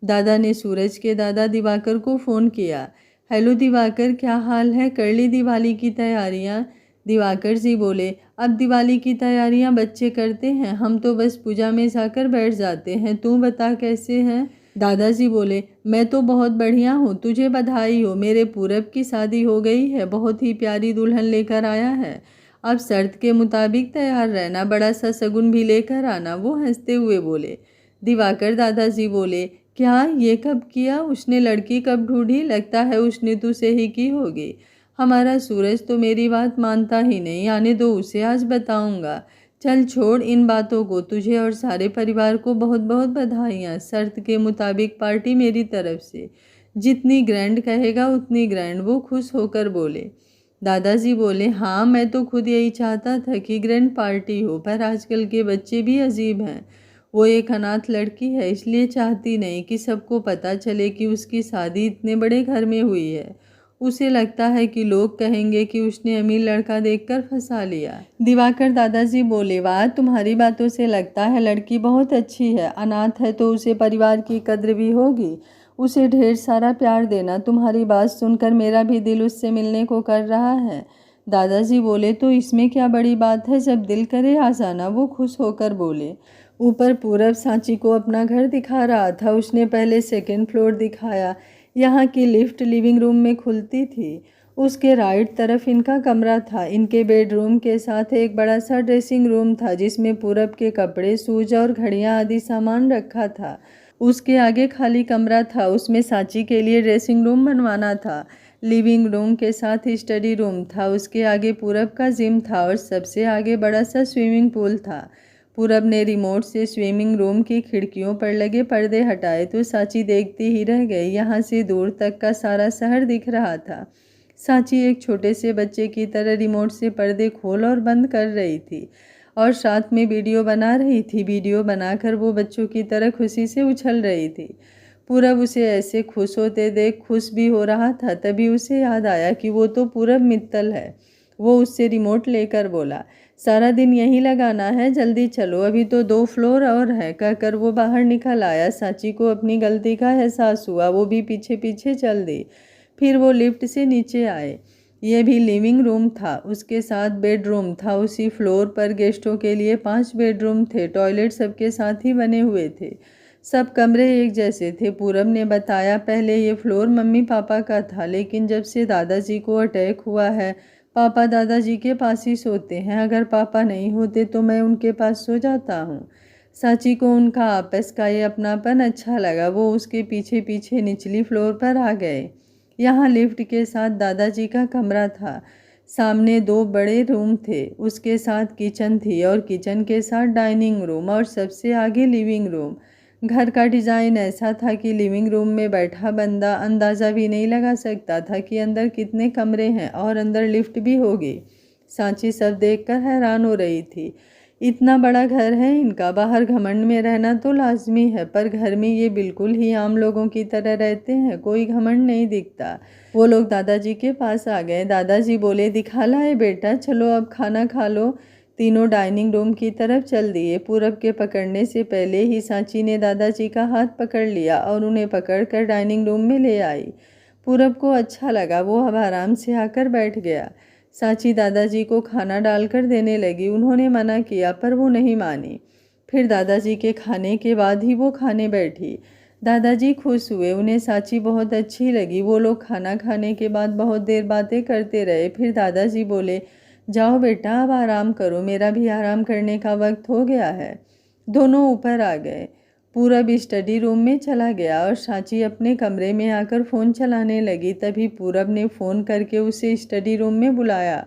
दादा ने सूरज के दादा दिवाकर को फ़ोन किया। हेलो दिवाकर, क्या हाल है? कर ली दिवाली की तैयारियां? दिवाकर जी बोले, अब दिवाली की तैयारियां बच्चे करते हैं, हम तो बस पूजा में जाकर बैठ जाते हैं। तू बता कैसे हैं? दादाजी बोले, मैं तो बहुत बढ़िया हूँ, तुझे बधाई हो, मेरे पूरब की शादी हो गई है, बहुत ही प्यारी दुल्हन लेकर आया है। अब शर्त के मुताबिक तैयार रहना, बड़ा सा शगुन भी लेकर आना। वो हंसते हुए बोले। दिवाकर दादाजी बोले, क्या ये कब किया? उसने लड़की कब ढूंढी? लगता है उसने तुझसे ही की होगी। हमारा सूरज तो मेरी बात मानता ही नहीं, आने दो उसे, आज बताऊंगा। चल छोड़ इन बातों को, तुझे और सारे परिवार को बहुत बहुत बधाइयाँ। शर्त के मुताबिक पार्टी मेरी तरफ से, जितनी ग्रैंड कहेगा उतनी ग्रैंड। वो खुश होकर बोले। दादाजी बोले, हाँ मैं तो खुद यही चाहता था कि ग्रैंड पार्टी हो, पर आजकल के बच्चे भी अजीब हैं। वो एक अनाथ लड़की है इसलिए चाहती नहीं कि सबको पता चले कि उसकी शादी इतने बड़े घर में हुई है। उसे लगता है कि लोग कहेंगे कि उसने अमीर लड़का देखकर फंसा लिया। दिवाकर दादाजी बोले, वाह, तुम्हारी बातों से लगता है लड़की बहुत अच्छी है। अनाथ है तो उसे परिवार की कद्र भी होगी। उसे ढेर सारा प्यार देना। तुम्हारी बात सुनकर मेरा भी दिल उससे मिलने को कर रहा है। दादाजी बोले, तो इसमें क्या बड़ी बात है, जब दिल करे आ जाना। वो खुश होकर बोले। ऊपर पूरब सांची को अपना घर दिखा रहा था। उसने पहले सेकंड फ्लोर दिखाया। यहाँ की लिफ्ट लिविंग रूम में खुलती थी। उसके राइट तरफ इनका कमरा था। इनके बेडरूम के साथ एक बड़ा सा ड्रेसिंग रूम था जिसमें पूरब के कपड़े, शूज और घड़ियाँ आदि सामान रखा था। उसके आगे खाली कमरा था, उसमें सांची के लिए ड्रेसिंग रूम बनवाना था। लिविंग रूम के साथ स्टडी रूम था। उसके आगे पूरब का जिम था और सबसे आगे बड़ा सा स्विमिंग पूल था। पूरब ने रिमोट से स्विमिंग रूम की खिड़कियों पर लगे पर्दे हटाए तो सांची देखती ही रह गई। यहाँ से दूर तक का सारा शहर दिख रहा था। सांची एक छोटे से बच्चे की तरह रिमोट से पर्दे खोल और बंद कर रही थी और साथ में वीडियो बना रही थी। वीडियो बनाकर वो बच्चों की तरह खुशी से उछल रही थी। पूरब उसे ऐसे खुश होते देख खुश भी हो रहा था। तभी उसे याद आया कि वो तो पूरब मित्तल है। वो उससे रिमोट लेकर बोला, सारा दिन यहीं लगाना है, जल्दी चलो, अभी तो 2 फ्लोर और है। कहकर वो बाहर निकल आया। सांची को अपनी गलती का एहसास हुआ। वो भी पीछे पीछे चल दी। फिर वो लिफ्ट से नीचे आए। यह भी लिविंग रूम था, उसके साथ बेडरूम था। उसी फ्लोर पर गेस्टों के लिए 5 बेडरूम थे। टॉयलेट सबके साथ ही बने हुए थे। सब कमरे एक जैसे थे। पूरब ने बताया, पहले ये फ्लोर मम्मी पापा का था, लेकिन जब से दादाजी को अटैक हुआ है, पापा दादाजी के पास ही सोते हैं। अगर पापा नहीं होते तो मैं उनके पास सो जाता हूँ। सांची को उनका आपस का ये अपनापन अच्छा लगा। वो उसके पीछे पीछे निचली फ्लोर पर आ गए। यहाँ लिफ्ट के साथ दादाजी का कमरा था। सामने 2 बड़े रूम थे, उसके साथ किचन थी और किचन के साथ डाइनिंग रूम और सबसे आगे लिविंग रूम। घर का डिज़ाइन ऐसा था कि लिविंग रूम में बैठा बंदा अंदाज़ा भी नहीं लगा सकता था कि अंदर कितने कमरे हैं और अंदर लिफ्ट भी होगी। सांची सब देखकर हैरान हो रही थी। इतना बड़ा घर है इनका। बाहर घमंड में रहना तो लाजमी है, पर घर में ये बिल्कुल ही आम लोगों की तरह रहते हैं। कोई घमंड नहीं दिखता। वो लोग दादाजी के पास आ गए। दादाजी बोले, दिखा लाए बेटा, चलो अब खाना खा लो। तीनों डाइनिंग रूम की तरफ चल दिए। पूरब के पकड़ने से पहले ही सांची ने दादाजी का हाथ पकड़ लिया और उन्हें पकड़कर डाइनिंग रूम में ले आई। पूरब को अच्छा लगा। वो अब आराम से आकर बैठ गया। सांची दादाजी को खाना डालकर देने लगी। उन्होंने मना किया पर वो नहीं मानी। फिर दादाजी के खाने के बाद ही वो खाने बैठी। दादाजी खुश हुए। उन्हें सांची बहुत अच्छी लगी। वो लोग खाना खाने के बाद बहुत देर बातें करते रहे। फिर दादाजी बोले, जाओ बेटा, अब आराम करो, मेरा भी आराम करने का वक्त हो गया है। दोनों ऊपर आ गए। पूरब स्टडी रूम में चला गया और सांची अपने कमरे में आकर फ़ोन चलाने लगी। तभी पूरब ने फ़ोन करके उसे स्टडी रूम में बुलाया।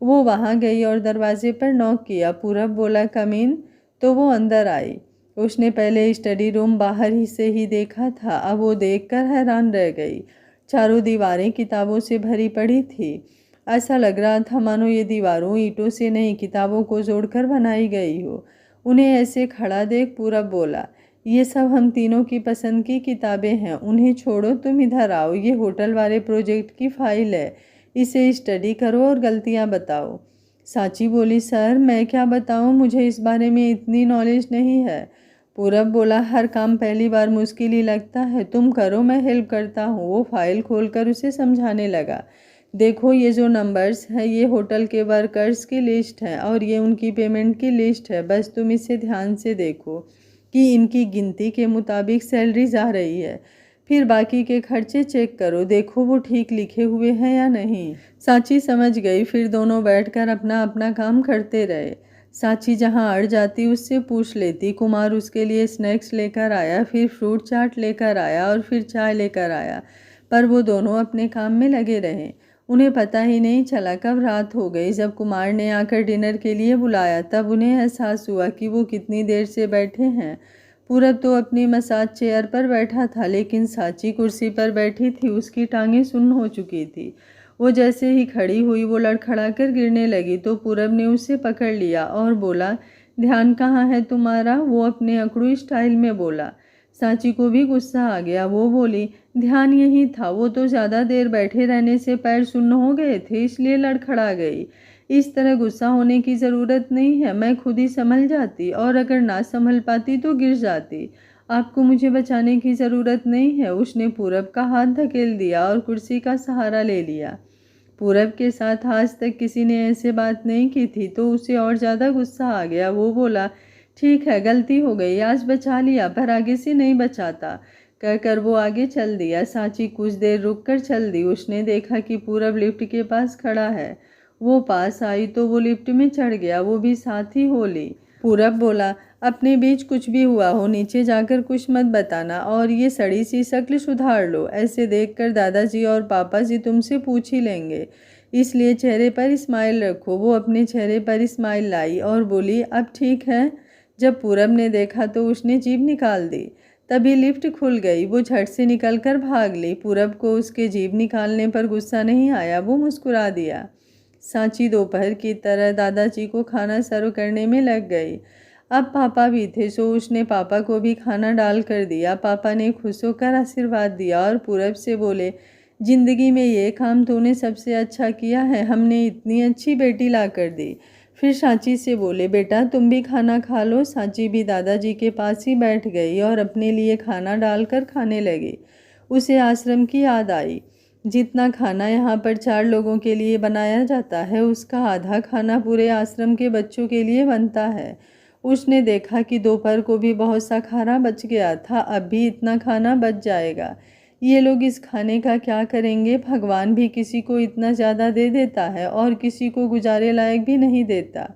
वो वहाँ गई और दरवाजे पर नॉक किया। पूरब बोला, कम इन, तो वो अंदर आई। उसने पहले स्टडी रूम बाहर ही से ही देखा था, अब वो देखकर हैरान रह गई। चारों दीवारें किताबों से भरी पड़ी थी। ऐसा लग रहा था मानो ये दीवारों ईंटों से नहीं, किताबों को जोड़कर बनाई गई हो। उन्हें ऐसे खड़ा देख पूरब बोला, ये सब हम तीनों की पसंद की किताबें हैं, उन्हें छोड़ो, तुम इधर आओ। ये होटल वाले प्रोजेक्ट की फ़ाइल है, इसे स्टडी करो और गलतियाँ बताओ। सांची बोली, सर मैं क्या बताऊँ, मुझे इस बारे में इतनी नॉलेज नहीं है। पूरब बोला, हर काम पहली बार मुश्किल ही लगता है, तुम करो, मैं हेल्प करता हूँ। वो फाइल खोलकर उसे समझाने लगा। देखो, ये जो नंबर्स हैं ये होटल के वर्कर्स की लिस्ट है और ये उनकी पेमेंट की लिस्ट है। बस तुम इसे ध्यान से देखो कि इनकी गिनती के मुताबिक सैलरी जा रही है। फिर बाकी के खर्चे चेक करो, देखो वो ठीक लिखे हुए हैं या नहीं। सांची समझ गई। फिर दोनों बैठकर अपना अपना काम करते रहे। सांची जहाँ अड़ जाती उससे पूछ लेती। कुमार उसके लिए स्नैक्स लेकर आया, फिर फ्रूट चाट लेकर आया और फिर चाय लेकर आया, पर वो दोनों अपने काम में लगे रहे। उन्हें पता ही नहीं चला कब रात हो गई। जब कुमार ने आकर डिनर के लिए बुलाया तब उन्हें एहसास हुआ कि वो कितनी देर से बैठे हैं। पूरब तो अपनी मसाज चेयर पर बैठा था, लेकिन सांची कुर्सी पर बैठी थी। उसकी टांगें सुन्न हो चुकी थी। वो जैसे ही खड़ी हुई वो लड़खड़ाकर गिरने लगी तो पूरब ने उसे पकड़ लिया और बोला, ध्यान कहाँ है तुम्हारा? वो अपने अकड़ू स्टाइल में बोला। सांची को भी गुस्सा आ गया। वो बोली, ध्यान यही था, वो तो ज़्यादा देर बैठे रहने से पैर सुन्न हो गए थे, इसलिए लड़खड़ा गई। इस तरह गुस्सा होने की ज़रूरत नहीं है, मैं खुद ही संभल जाती और अगर ना संभल पाती तो गिर जाती। आपको मुझे बचाने की ज़रूरत नहीं है। उसने पूरब का हाथ धकेल दिया और कुर्सी का सहारा ले लिया। पूरब के साथ आज तक किसी ने ऐसे बात नहीं की थी तो उसे और ज़्यादा गुस्सा आ गया। वो बोला, ठीक है, गलती हो गई, आज बचा लिया पर आगे से नहीं बचाता। कहकर वो आगे चल दिया। सांची कुछ देर रुक कर चल दी। उसने देखा कि पूरब लिफ्ट के पास खड़ा है। वो पास आई तो वो लिफ्ट में चढ़ गया। वो भी साथ ही हो ली। पूरब बोला, अपने बीच कुछ भी हुआ हो नीचे जाकर कुछ मत बताना और ये सड़ी सी शक्ल सुधार लो। ऐसे देखकर दादाजी और पापा जी तुमसे पूछ ही लेंगे, इसलिए चेहरे पर स्माइल रखो। वो अपने चेहरे पर स्माइल लाई और बोली, अब ठीक है? जब पूरब ने देखा तो उसने जीभ निकाल दी। तभी लिफ्ट खुल गई। वो झट से निकलकर भाग ली। पूरब को उसके जीभ निकालने पर गुस्सा नहीं आया, वो मुस्कुरा दिया। सांची दोपहर की तरह दादाजी को खाना सर्व करने में लग गई। अब पापा भी थे, सो उसने पापा को भी खाना डाल कर दिया। पापा ने खुश होकर आशीर्वाद दिया और पूरब से बोले, जिंदगी में ये काम तूने सबसे अच्छा किया है, हमने इतनी अच्छी बेटी ला कर दी। फिर सांची से बोले, बेटा तुम भी खाना खा लो। सांची भी दादाजी के पास ही बैठ गई और अपने लिए खाना डालकर खाने लगी। उसे आश्रम की याद आई। जितना खाना यहाँ पर 4 लोगों के लिए बनाया जाता है, उसका आधा खाना पूरे आश्रम के बच्चों के लिए बनता है। उसने देखा कि दोपहर को भी बहुत सा खाना बच गया था, अब भी इतना खाना बच जाएगा। ये लोग इस खाने का क्या करेंगे? भगवान भी किसी को इतना ज़्यादा दे देता है और किसी को गुजारे लायक भी नहीं देता।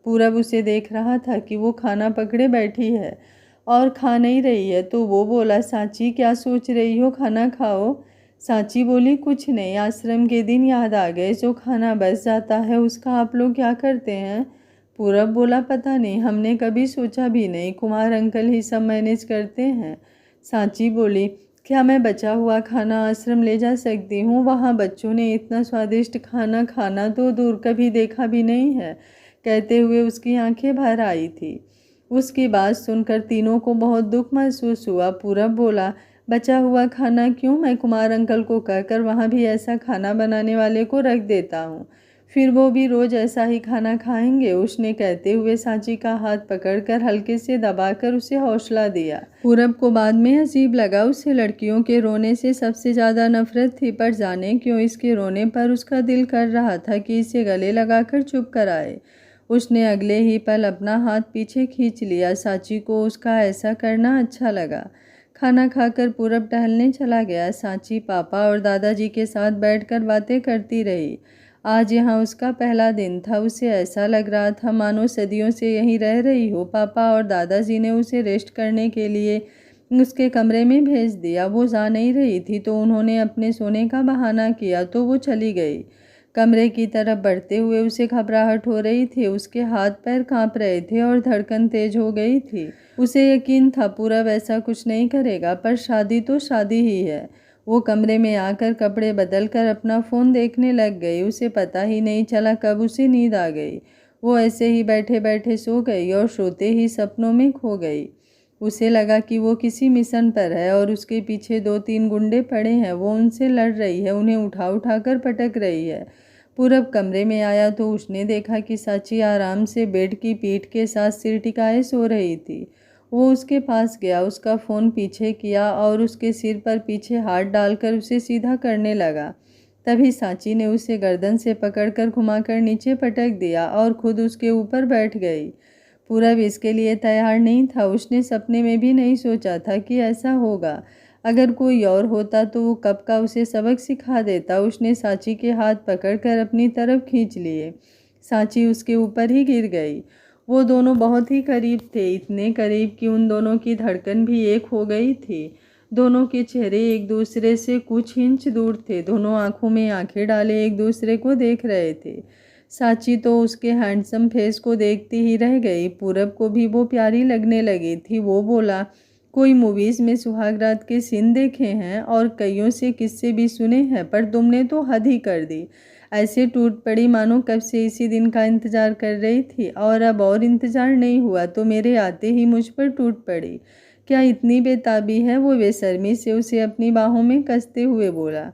पूरब उसे देख रहा था कि वो खाना पकड़े बैठी है और खा नहीं रही है, तो वो बोला, सांची क्या सोच रही हो, खाना खाओ। सांची बोली, कुछ नहीं, आश्रम के दिन याद आ गए। जो खाना बच जाता है उसका आप लोग क्या करते हैं? पूरब बोला, पता नहीं, हमने कभी सोचा भी नहीं, कुमार अंकल ही सब मैनेज करते हैं। सांची बोली, क्या मैं बचा हुआ खाना आश्रम ले जा सकती हूँ? वहाँ बच्चों ने इतना स्वादिष्ट खाना खाना तो दूर कभी देखा भी नहीं है। कहते हुए उसकी आंखें भर आई थी। उसकी बात सुनकर तीनों को बहुत दुख महसूस हुआ। पूरब बोला, बचा हुआ खाना क्यों? मैं कुमार अंकल को कहकर वहाँ भी ऐसा खाना बनाने वाले को रख देता हूँ, फिर वो भी रोज ऐसा ही खाना खाएंगे। उसने कहते हुए सांची का हाथ पकड़कर हल्के से दबाकर उसे हौसला दिया। पूरब को बाद में अजीब लगा। उसे लड़कियों के रोने से सबसे ज़्यादा नफरत थी, पर जाने क्यों इसके रोने पर उसका दिल कर रहा था कि इसे गले लगाकर चुप कराए। उसने अगले ही पल अपना हाथ पीछे खींच लिया। सांची को उसका ऐसा करना अच्छा लगा। खाना खाकर पूरब टहलने चला गया। सांची पापा और दादाजी के साथ बैठकर बातें करती रही। आज यहाँ उसका पहला दिन था। उसे ऐसा लग रहा था मानो सदियों से यहीं रह रही हो। पापा और दादाजी ने उसे रेस्ट करने के लिए उसके कमरे में भेज दिया। वो जा नहीं रही थी तो उन्होंने अपने सोने का बहाना किया, तो वो चली गई। कमरे की तरफ बढ़ते हुए उसे घबराहट हो रही थी। उसके हाथ पैर कांप रहे थे और धड़कन तेज हो गई थी। उसे यकीन था पूरब ऐसा कुछ नहीं करेगा, पर शादी तो शादी ही है। वो कमरे में आकर कपड़े बदलकर अपना फ़ोन देखने लग गई। उसे पता ही नहीं चला कब उसे नींद आ गई। वो ऐसे ही बैठे बैठे सो गई और सोते ही सपनों में खो गई। उसे लगा कि वो किसी मिशन पर है और उसके पीछे 2-3 गुंडे पड़े हैं। वो उनसे लड़ रही है, उन्हें उठा उठा कर पटक रही है। पूरब कमरे में आया तो उसने देखा कि सांची आराम से बेड की पीठ के साथ सिर टिकाए सो रही थी। वो उसके पास गया, उसका फ़ोन पीछे किया और उसके सिर पर पीछे हाथ डालकर उसे सीधा करने लगा। तभी सांची ने उसे गर्दन से पकड़कर घुमाकर नीचे पटक दिया और खुद उसके ऊपर बैठ गई। पूरब इसके लिए तैयार नहीं था। उसने सपने में भी नहीं सोचा था कि ऐसा होगा। अगर कोई और होता तो वो कब का उसे सबक सिखा देता। उसने सांची के हाथ पकड़कर अपनी तरफ खींच लिए। सांची उसके ऊपर ही गिर गई। वो दोनों बहुत ही करीब थे, इतने करीब कि उन दोनों की धड़कन भी एक हो गई थी। दोनों के चेहरे एक दूसरे से कुछ इंच दूर थे। दोनों आंखों में आंखें डाले एक दूसरे को देख रहे थे। सांची तो उसके हैंडसम फेस को देखती ही रह गई। पूरब को भी वो प्यारी लगने लगी थी। वो बोला, कोई मूवीज़ में सुहागरात के सीन देखे हैं और कईयों से किस्से भी सुने हैं, पर तुमने तो हद ही कर दी। ऐसे टूट पड़ी मानो कब से इसी दिन का इंतज़ार कर रही थी, और अब और इंतज़ार नहीं हुआ तो मेरे आते ही मुझ पर टूट पड़ी। क्या इतनी बेताबी है? वो बेशर्मी से उसे अपनी बाहों में कसते हुए बोला।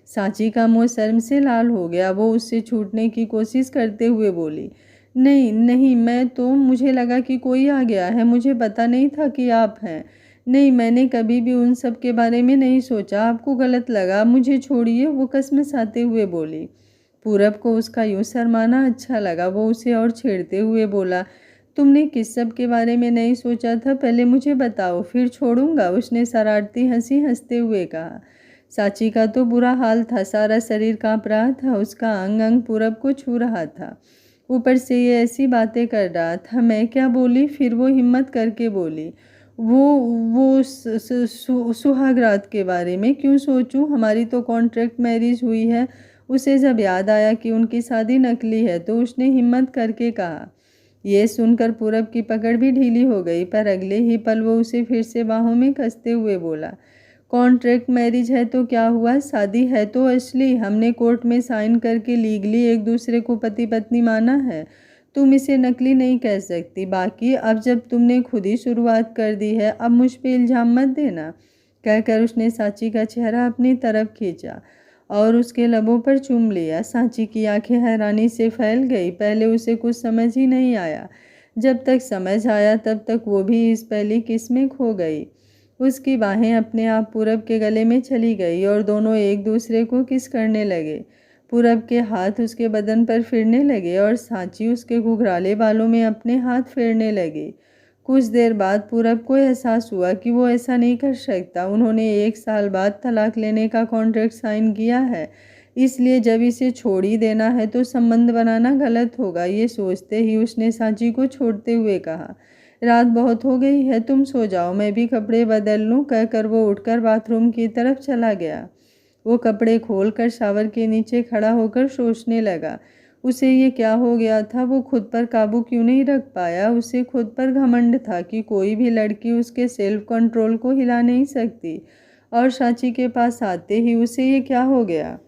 सांची का मुंह शर्म से लाल हो गया। वो उससे छूटने की कोशिश करते हुए बोली, नहीं नहीं, मुझे लगा कि कोई आ गया है, मुझे पता नहीं था कि आप हैं। नहीं, मैंने कभी भी उन सब के बारे में नहीं सोचा, आपको गलत लगा, मुझे छोड़िए। वो कसमसाते हुए बोली। पूरब को उसका यूँ शर्माना अच्छा लगा। वो उसे और छेड़ते हुए बोला, तुमने किस सब के बारे में नहीं सोचा था, पहले मुझे बताओ, फिर छोड़ूंगा। उसने शरारती हंसी हंसते हुए कहा। सांची का तो बुरा हाल था, सारा शरीर कांप रहा था, उसका अंग अंग पूरब को छू रहा था। ऊपर से ये ऐसी बातें कर रहा था। मैं क्या बोली? फिर वो हिम्मत करके बोली, वो सुहागरात के बारे में क्यों सोचूं? हमारी तो कॉन्ट्रैक्ट मैरिज हुई है। उसे जब याद आया कि उनकी शादी नकली है तो उसने हिम्मत करके कहा, ये सुनकर पूरब की पकड़ भी ढीली हो गई, पर अगले ही पल वो उसे फिर से बाहों में कसते हुए बोला, कॉन्ट्रैक्ट मैरिज है तो क्या हुआ, शादी है तो असली। हमने कोर्ट में साइन करके लीगली एक दूसरे को पति पत्नी माना है। तुम इसे नकली नहीं कह सकती। बाकी अब जब तुमने खुद ही शुरुआत कर दी है, अब मुझ पे इल्ज़ाम मत देना। कहकर उसने सांची का चेहरा अपनी तरफ खींचा और उसके लबों पर चूम लिया। सांची की आंखें हैरानी से फैल गई। पहले उसे कुछ समझ ही नहीं आया। जब तक समझ आया तब तक वो भी इस पहली किस में खो गई। उसकी बाहें अपने आप पूरब के गले में चली गई और दोनों एक दूसरे को किस करने लगे। पूरब के हाथ उसके बदन पर फिरने लगे और सांची उसके घुघराले बालों में अपने हाथ फेरने लगे। कुछ देर बाद पूरब को एहसास हुआ कि वो ऐसा नहीं कर सकता। उन्होंने 1 साल बाद तलाक लेने का कॉन्ट्रैक्ट साइन किया है, इसलिए जब इसे छोड़ ही देना है तो संबंध बनाना गलत होगा। ये सोचते ही उसने सांची को छोड़ते हुए कहा, रात बहुत हो गई है, तुम सो जाओ, मैं भी कपड़े बदल लूँ। कहकर वो उठकर बाथरूम की तरफ चला गया। वो कपड़े खोलकर शावर के नीचे खड़ा होकर सोचने लगा। उसे ये क्या हो गया था, वो खुद पर काबू क्यों नहीं रख पाया। उसे खुद पर घमंड था कि कोई भी लड़की उसके सेल्फ कंट्रोल को हिला नहीं सकती, और सांची के पास आते ही उसे ये क्या हो गया।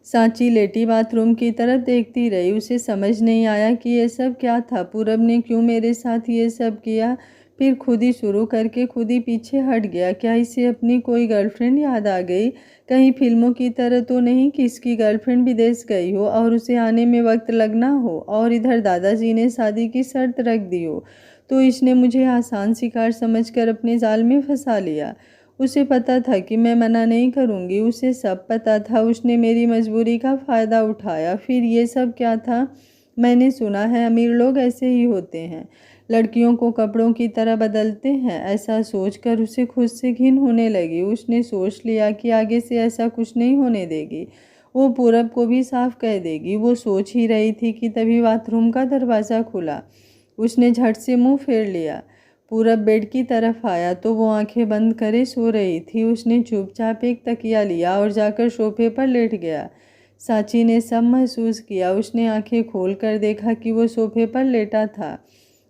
सांची लेटी बाथरूम की तरफ देखती रही। उसे समझ नहीं आया कि ये सब क्या था। पूरब ने क्यों मेरे साथ ये सब किया। फिर खुद ही शुरू करके खुद ही पीछे हट गया। क्या इसे अपनी कोई गर्लफ्रेंड याद आ गई? कहीं फिल्मों की तरह तो नहीं कि इसकी गर्लफ्रेंड विदेश गई हो और उसे आने में वक्त लगना हो, और इधर दादाजी ने शादी की शर्त रख दी हो, तो इसने मुझे आसान शिकार समझकर अपने जाल में फंसा लिया। उसे पता था कि मैं मना नहीं करूँगी, उसे सब पता था। उसने मेरी मजबूरी का फ़ायदा उठाया। फिर ये सब क्या था? मैंने सुना है अमीर लोग ऐसे ही होते हैं, लड़कियों को कपड़ों की तरह बदलते हैं। ऐसा सोचकर उसे खुद से घिन होने लगी। उसने सोच लिया कि आगे से ऐसा कुछ नहीं होने देगी। वो पूरब को भी साफ कह देगी। वो सोच ही रही थी कि तभी बाथरूम का दरवाज़ा खुला। उसने झट से मुंह फेर लिया। पूरब बेड की तरफ आया तो वो आंखें बंद करे सो रही थी। उसने चुपचाप एक तकिया लिया और जाकर सोफे पर लेट गया। सांची ने सब महसूस किया। उसने आंखें खोल कर देखा कि वो सोफे पर लेटा था।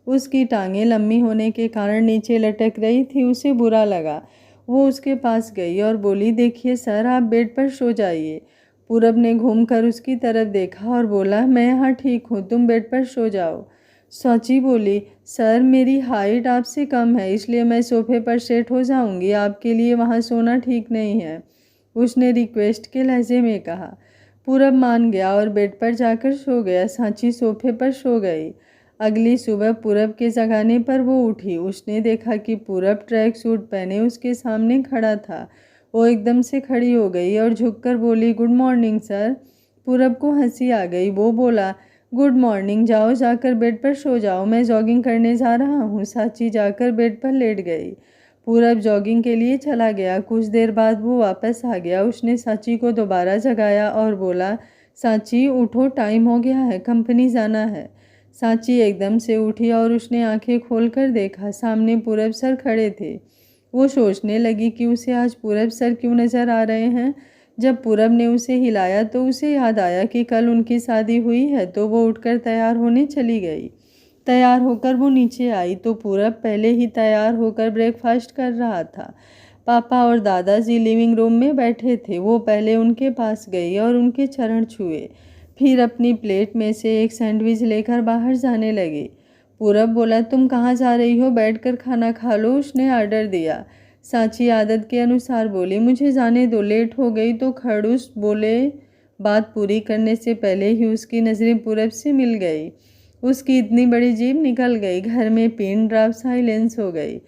उसकी टांगें लंबी होने के कारण नीचे लटक रही थी। उसे बुरा लगा। वो उसके पास गई और बोली, देखिए सर, आप बेड पर सो जाइए। पूरब ने घूमकर उसकी तरफ देखा और बोला, मैं यहाँ ठीक हूँ, तुम बेड पर सो जाओ। सांची बोली, सर मेरी हाइट आपसे कम है, इसलिए मैं सोफे पर सेट हो जाऊंगी, आपके लिए वहाँ सोना ठीक नहीं है, उसने रिक्वेस्ट के लहजे में कहा। पूरब मान गया और बेड पर जाकर सो गया। सांची सोफे पर सो गई। अगली सुबह पूरब के जगाने पर वो उठी। उसने देखा कि पूरब ट्रैक सूट पहने उसके सामने खड़ा था। वो एकदम से खड़ी हो गई और झुककर बोली, गुड मॉर्निंग सर। पूरब को हंसी आ गई। वो बोला, गुड मॉर्निंग, जाओ जाकर बेड पर सो जाओ, मैं जॉगिंग करने जा रहा हूँ। सांची जाकर बेड पर लेट गई। पूरब जॉगिंग के लिए चला गया। कुछ देर बाद वो वापस आ गया। उसने सांची को दोबारा जगाया और बोला, सांची उठो, टाइम हो गया है, कंपनी जाना है। सांची एकदम से उठी और उसने आंखें खोलकर देखा। सामने पूरब सर खड़े थे। वो सोचने लगी कि उसे आज पूरब सर क्यों नज़र आ रहे हैं। जब पूरब ने उसे हिलाया तो उसे याद आया कि कल उनकी शादी हुई है, तो वो उठकर तैयार होने चली गई। तैयार होकर वो नीचे आई तो पूरब पहले ही तैयार होकर ब्रेकफास्ट कर रहा था। पापा और दादाजी लिविंग रूम में बैठे थे। वो पहले उनके पास गई और उनके चरण छुए, फिर अपनी प्लेट में से एक सैंडविच लेकर बाहर जाने लगी। पूरब बोला, तुम कहाँ जा रही हो, बैठकर खाना खा लो, उसने ऑर्डर दिया। सांची आदत के अनुसार बोली, मुझे जाने दो, लेट हो गई। तो खड़ूस बोले। बात पूरी करने से पहले ही उसकी नज़रें पूरब से मिल गई। उसकी इतनी बड़ी जीभ निकल गई। घर में पिन ड्रॉप साइलेंस हो गई।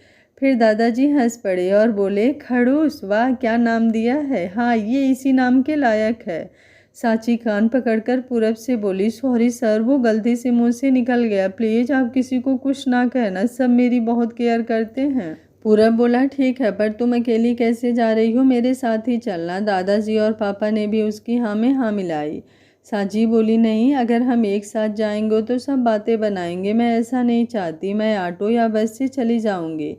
फिर दादाजी हंस पड़े और बोले, खड़ूस, वाह क्या नाम दिया है, हाँ ये इसी नाम के लायक है। सांची कान पकड़कर पूरब से बोली, सॉरी सर, वो गलती से मुंह से निकल गया, प्लीज़ आप किसी को कुछ ना कहना, सब मेरी बहुत केयर करते हैं। पूरब बोला, ठीक है, पर तुम अकेली कैसे जा रही हो, मेरे साथ ही चलना। दादाजी और पापा ने भी उसकी हाँ में हाँ मिलाई। सांची बोली, नहीं, अगर हम एक साथ जाएंगे तो सब बातें बनाएंगे, मैं ऐसा नहीं चाहती, मैं ऑटो या बस से चली जाऊंगी।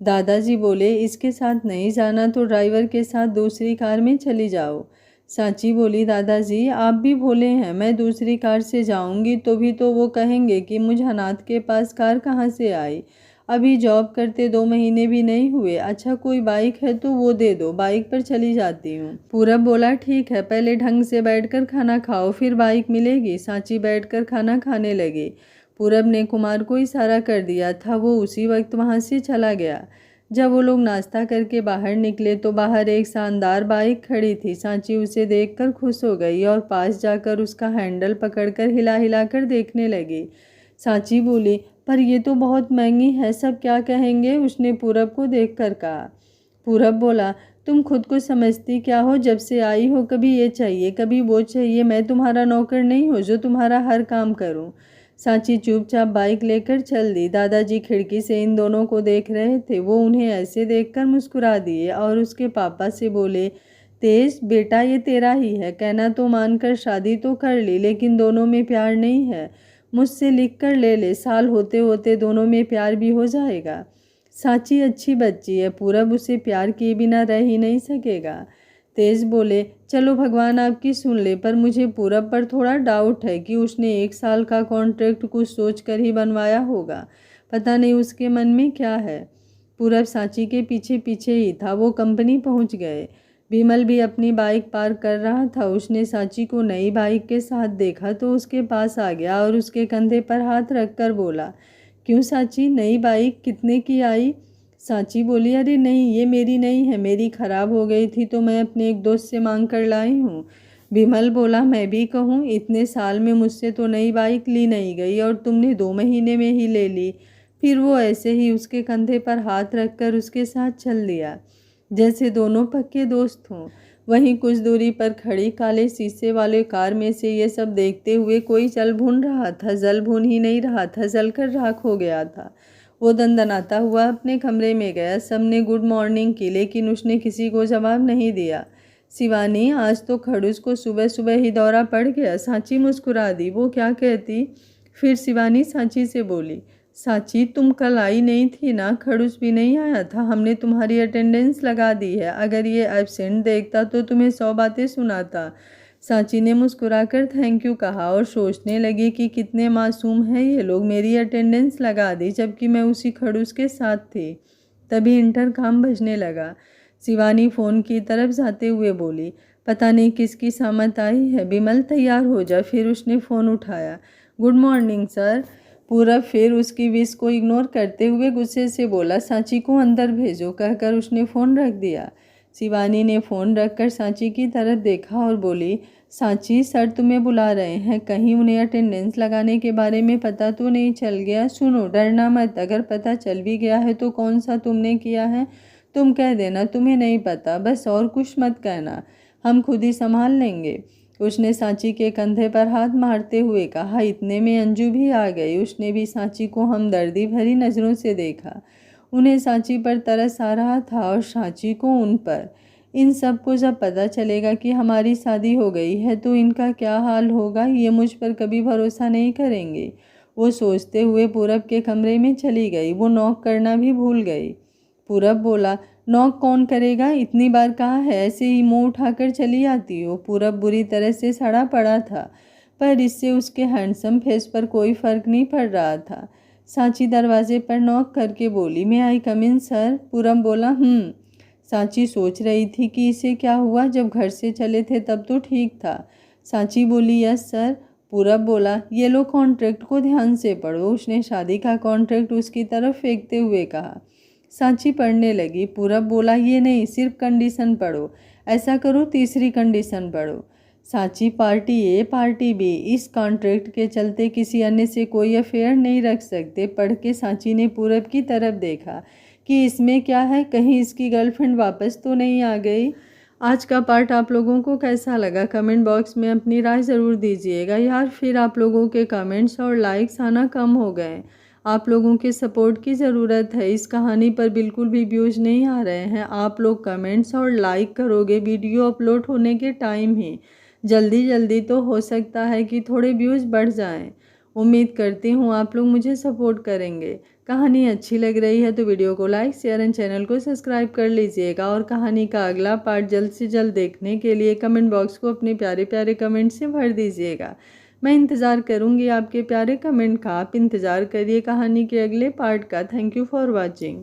दादाजी बोले, इसके साथ नहीं जाना तो ड्राइवर के साथ दूसरी कार में चली जाओ। सांची बोली, दादाजी आप भी भोले हैं, मैं दूसरी कार से जाऊंगी तो भी तो वो कहेंगे कि मुझ अनाथ के पास कार कहाँ से आई। अभी जॉब करते 2 महीने भी नहीं हुए। अच्छा कोई बाइक है तो वो दे दो, बाइक पर चली जाती हूँ। पूरब बोला, ठीक है, पहले ढंग से बैठकर खाना खाओ, फिर बाइक मिलेगी। सांची बैठकर खाना खाने लगे। पूरब ने कुमार को इशारा कर दिया था, वो उसी वक्त वहाँ से चला गया। जब वो लोग नाश्ता करके बाहर निकले तो बाहर एक शानदार बाइक खड़ी थी। सांची उसे देखकर खुश हो गई और पास जाकर उसका हैंडल पकड़कर हिला हिलाकर देखने लगी। सांची बोली, पर ये तो बहुत महंगी है, सब क्या कहेंगे। उसने पूरब को देखकर कहा। पूरब बोला, तुम खुद को समझती क्या हो, जब से आई हो कभी ये चाहिए कभी वो चाहिए। मैं तुम्हारा नौकर नहीं हूँ जो तुम्हारा हर काम करूँ। सांची चुपचाप बाइक लेकर चल दी। दादाजी खिड़की से इन दोनों को देख रहे थे। वो उन्हें ऐसे देखकर मुस्कुरा दिए और उसके पापा से बोले, तेज बेटा ये तेरा ही है, कहना तो मानकर शादी तो कर ली, लेकिन दोनों में प्यार नहीं है। मुझसे लिख कर ले ले, साल होते होते दोनों में प्यार भी हो जाएगा। सांची अच्छी बच्ची है, पूरब उसे प्यार किए बिना रह ही नहीं सकेगा। तेज बोले, चलो भगवान आपकी सुन ले, पर मुझे पूरब पर थोड़ा डाउट है कि उसने 1 साल का कॉन्ट्रैक्ट कुछ सोच कर ही बनवाया होगा। पता नहीं उसके मन में क्या है। पूरब सांची के पीछे पीछे ही था। वो कंपनी पहुंच गए। विमल भी अपनी बाइक पार्क कर रहा था। उसने सांची को नई बाइक के साथ देखा तो उसके पास आ गया और उसके कंधे पर हाथ रखकर बोला, क्यों सांची, नई बाइक कितने की आई। सांची बोली, अरे नहीं, ये मेरी नहीं है, मेरी खराब हो गई थी तो मैं अपने एक दोस्त से मांग कर लाई हूँ। विमल बोला, मैं भी कहूँ, इतने साल में मुझसे तो नई बाइक ली नहीं गई और तुमने 2 महीने में ही ले ली। फिर वो ऐसे ही उसके कंधे पर हाथ रखकर उसके साथ चल दिया, जैसे दोनों पक्के दोस्त हों। वहीं कुछ दूरी पर खड़ी काले शीशे वाले कार में से ये सब देखते हुए कोई जल भून रहा था। जल भून ही नहीं रहा था, जलकर राख हो गया था। वो दंदनाता हुआ अपने कमरे में गया। सबने गुड मॉर्निंग की, लेकिन उसने किसी को जवाब नहीं दिया। शिवानी, आज तो खड़ूस को सुबह सुबह ही दौरा पड़ गया। सांची मुस्कुरा दी। वो क्या कहती। फिर शिवानी सांची से बोली, सांची तुम कल आई नहीं थी ना, खड़ूस भी नहीं आया था, हमने तुम्हारी अटेंडेंस लगा दी है। अगर ये एब्सेंट देखता तो तुम्हें 100 बातें सुनाता। सांची ने मुस्कुराकर थैंक यू कहा और सोचने लगी कि कितने मासूम हैं ये लोग, मेरी अटेंडेंस लगा दी जबकि मैं उसी खड़ूस के साथ थी। तभी इंटरकॉम बजने लगा। शिवानी फ़ोन की तरफ जाते हुए बोली, पता नहीं किसकी सामत आई है, विमल तैयार हो जा। फिर उसने फ़ोन उठाया। Good morning sir. पूरब फिर उसकी विश को इग्नोर करते हुए गुस्से से बोला, सांची को अंदर भेजो, कहकर उसने फ़ोन रख दिया। शिवानी ने फ़ोन रखकर सांची की तरफ देखा और बोली, सांची सर तुम्हें बुला रहे हैं, कहीं उन्हें अटेंडेंस लगाने के बारे में पता तो नहीं चल गया। सुनो, डरना मत, अगर पता चल भी गया है तो कौन सा तुमने किया है, तुम कह देना तुम्हें नहीं पता, बस और कुछ मत कहना, हम खुद ही संभाल लेंगे। उसने सांची के कंधे पर हाथ मारते हुए कहा। इतने में अंजू भी आ गई। उसने भी सांची को हमदर्दी भरी नज़रों से देखा। उन्हें सांची पर तरस आ रहा था और सांची को उन पर। इन सब को जब पता चलेगा कि हमारी शादी हो गई है तो इनका क्या हाल होगा, ये मुझ पर कभी भरोसा नहीं करेंगे। वो सोचते हुए पूरब के कमरे में चली गई। वो नॉक करना भी भूल गई। पूरब बोला, नॉक कौन करेगा, इतनी बार कहा है, ऐसे ही मुंह उठाकर चली आती हो। पूरब बुरी तरह से सड़ा पड़ा था, पर इससे उसके हैंडसम फेस पर कोई फर्क नहीं पड़ रहा था। सांची दरवाजे पर नॉक करके बोली, मैं आई कम इन सर। पूरब बोला, सांची सोच रही थी कि इसे क्या हुआ, जब घर से चले थे तब तो ठीक था। सांची बोली, यस सर। पूरब बोला, ये लो कॉन्ट्रैक्ट को ध्यान से पढ़ो। उसने शादी का कॉन्ट्रैक्ट उसकी तरफ फेंकते हुए कहा। सांची पढ़ने लगी। पूरब बोला, ये नहीं, सिर्फ कंडीशन पढ़ो। ऐसा करो, तीसरी कंडीशन पढ़ो। सांची, पार्टी ए पार्टी बी, इस कॉन्ट्रैक्ट के चलते किसी अन्य से कोई अफेयर नहीं रख सकते। पढ़ के सांची ने पूरब की तरफ देखा कि इसमें क्या है, कहीं इसकी गर्लफ्रेंड वापस तो नहीं आ गई। आज का पार्ट आप लोगों को कैसा लगा, कमेंट बॉक्स में अपनी राय ज़रूर दीजिएगा। यार फिर आप लोगों के कमेंट्स और लाइक्स आना कम हो गए। आप लोगों के सपोर्ट की ज़रूरत है। इस कहानी पर बिल्कुल भी व्यूज़ नहीं आ रहे हैं। आप लोग कमेंट्स और लाइक करोगे वीडियो अपलोड होने के टाइम ही। जल्दी जल्दी तो हो सकता है कि थोड़े व्यूज़ बढ़ जाएं। उम्मीद करती हूँ आप लोग मुझे सपोर्ट करेंगे। कहानी अच्छी लग रही है तो वीडियो को लाइक शेयर एंड चैनल को सब्सक्राइब कर लीजिएगा और कहानी का अगला पार्ट जल्द से जल्द देखने के लिए कमेंट बॉक्स को अपने प्यारे प्यारे कमेंट से भर दीजिएगा। मैं इंतज़ार करूँगी आपके प्यारे कमेंट का। आप इंतज़ार करिए कहानी के अगले पार्ट का। Thank you for watching.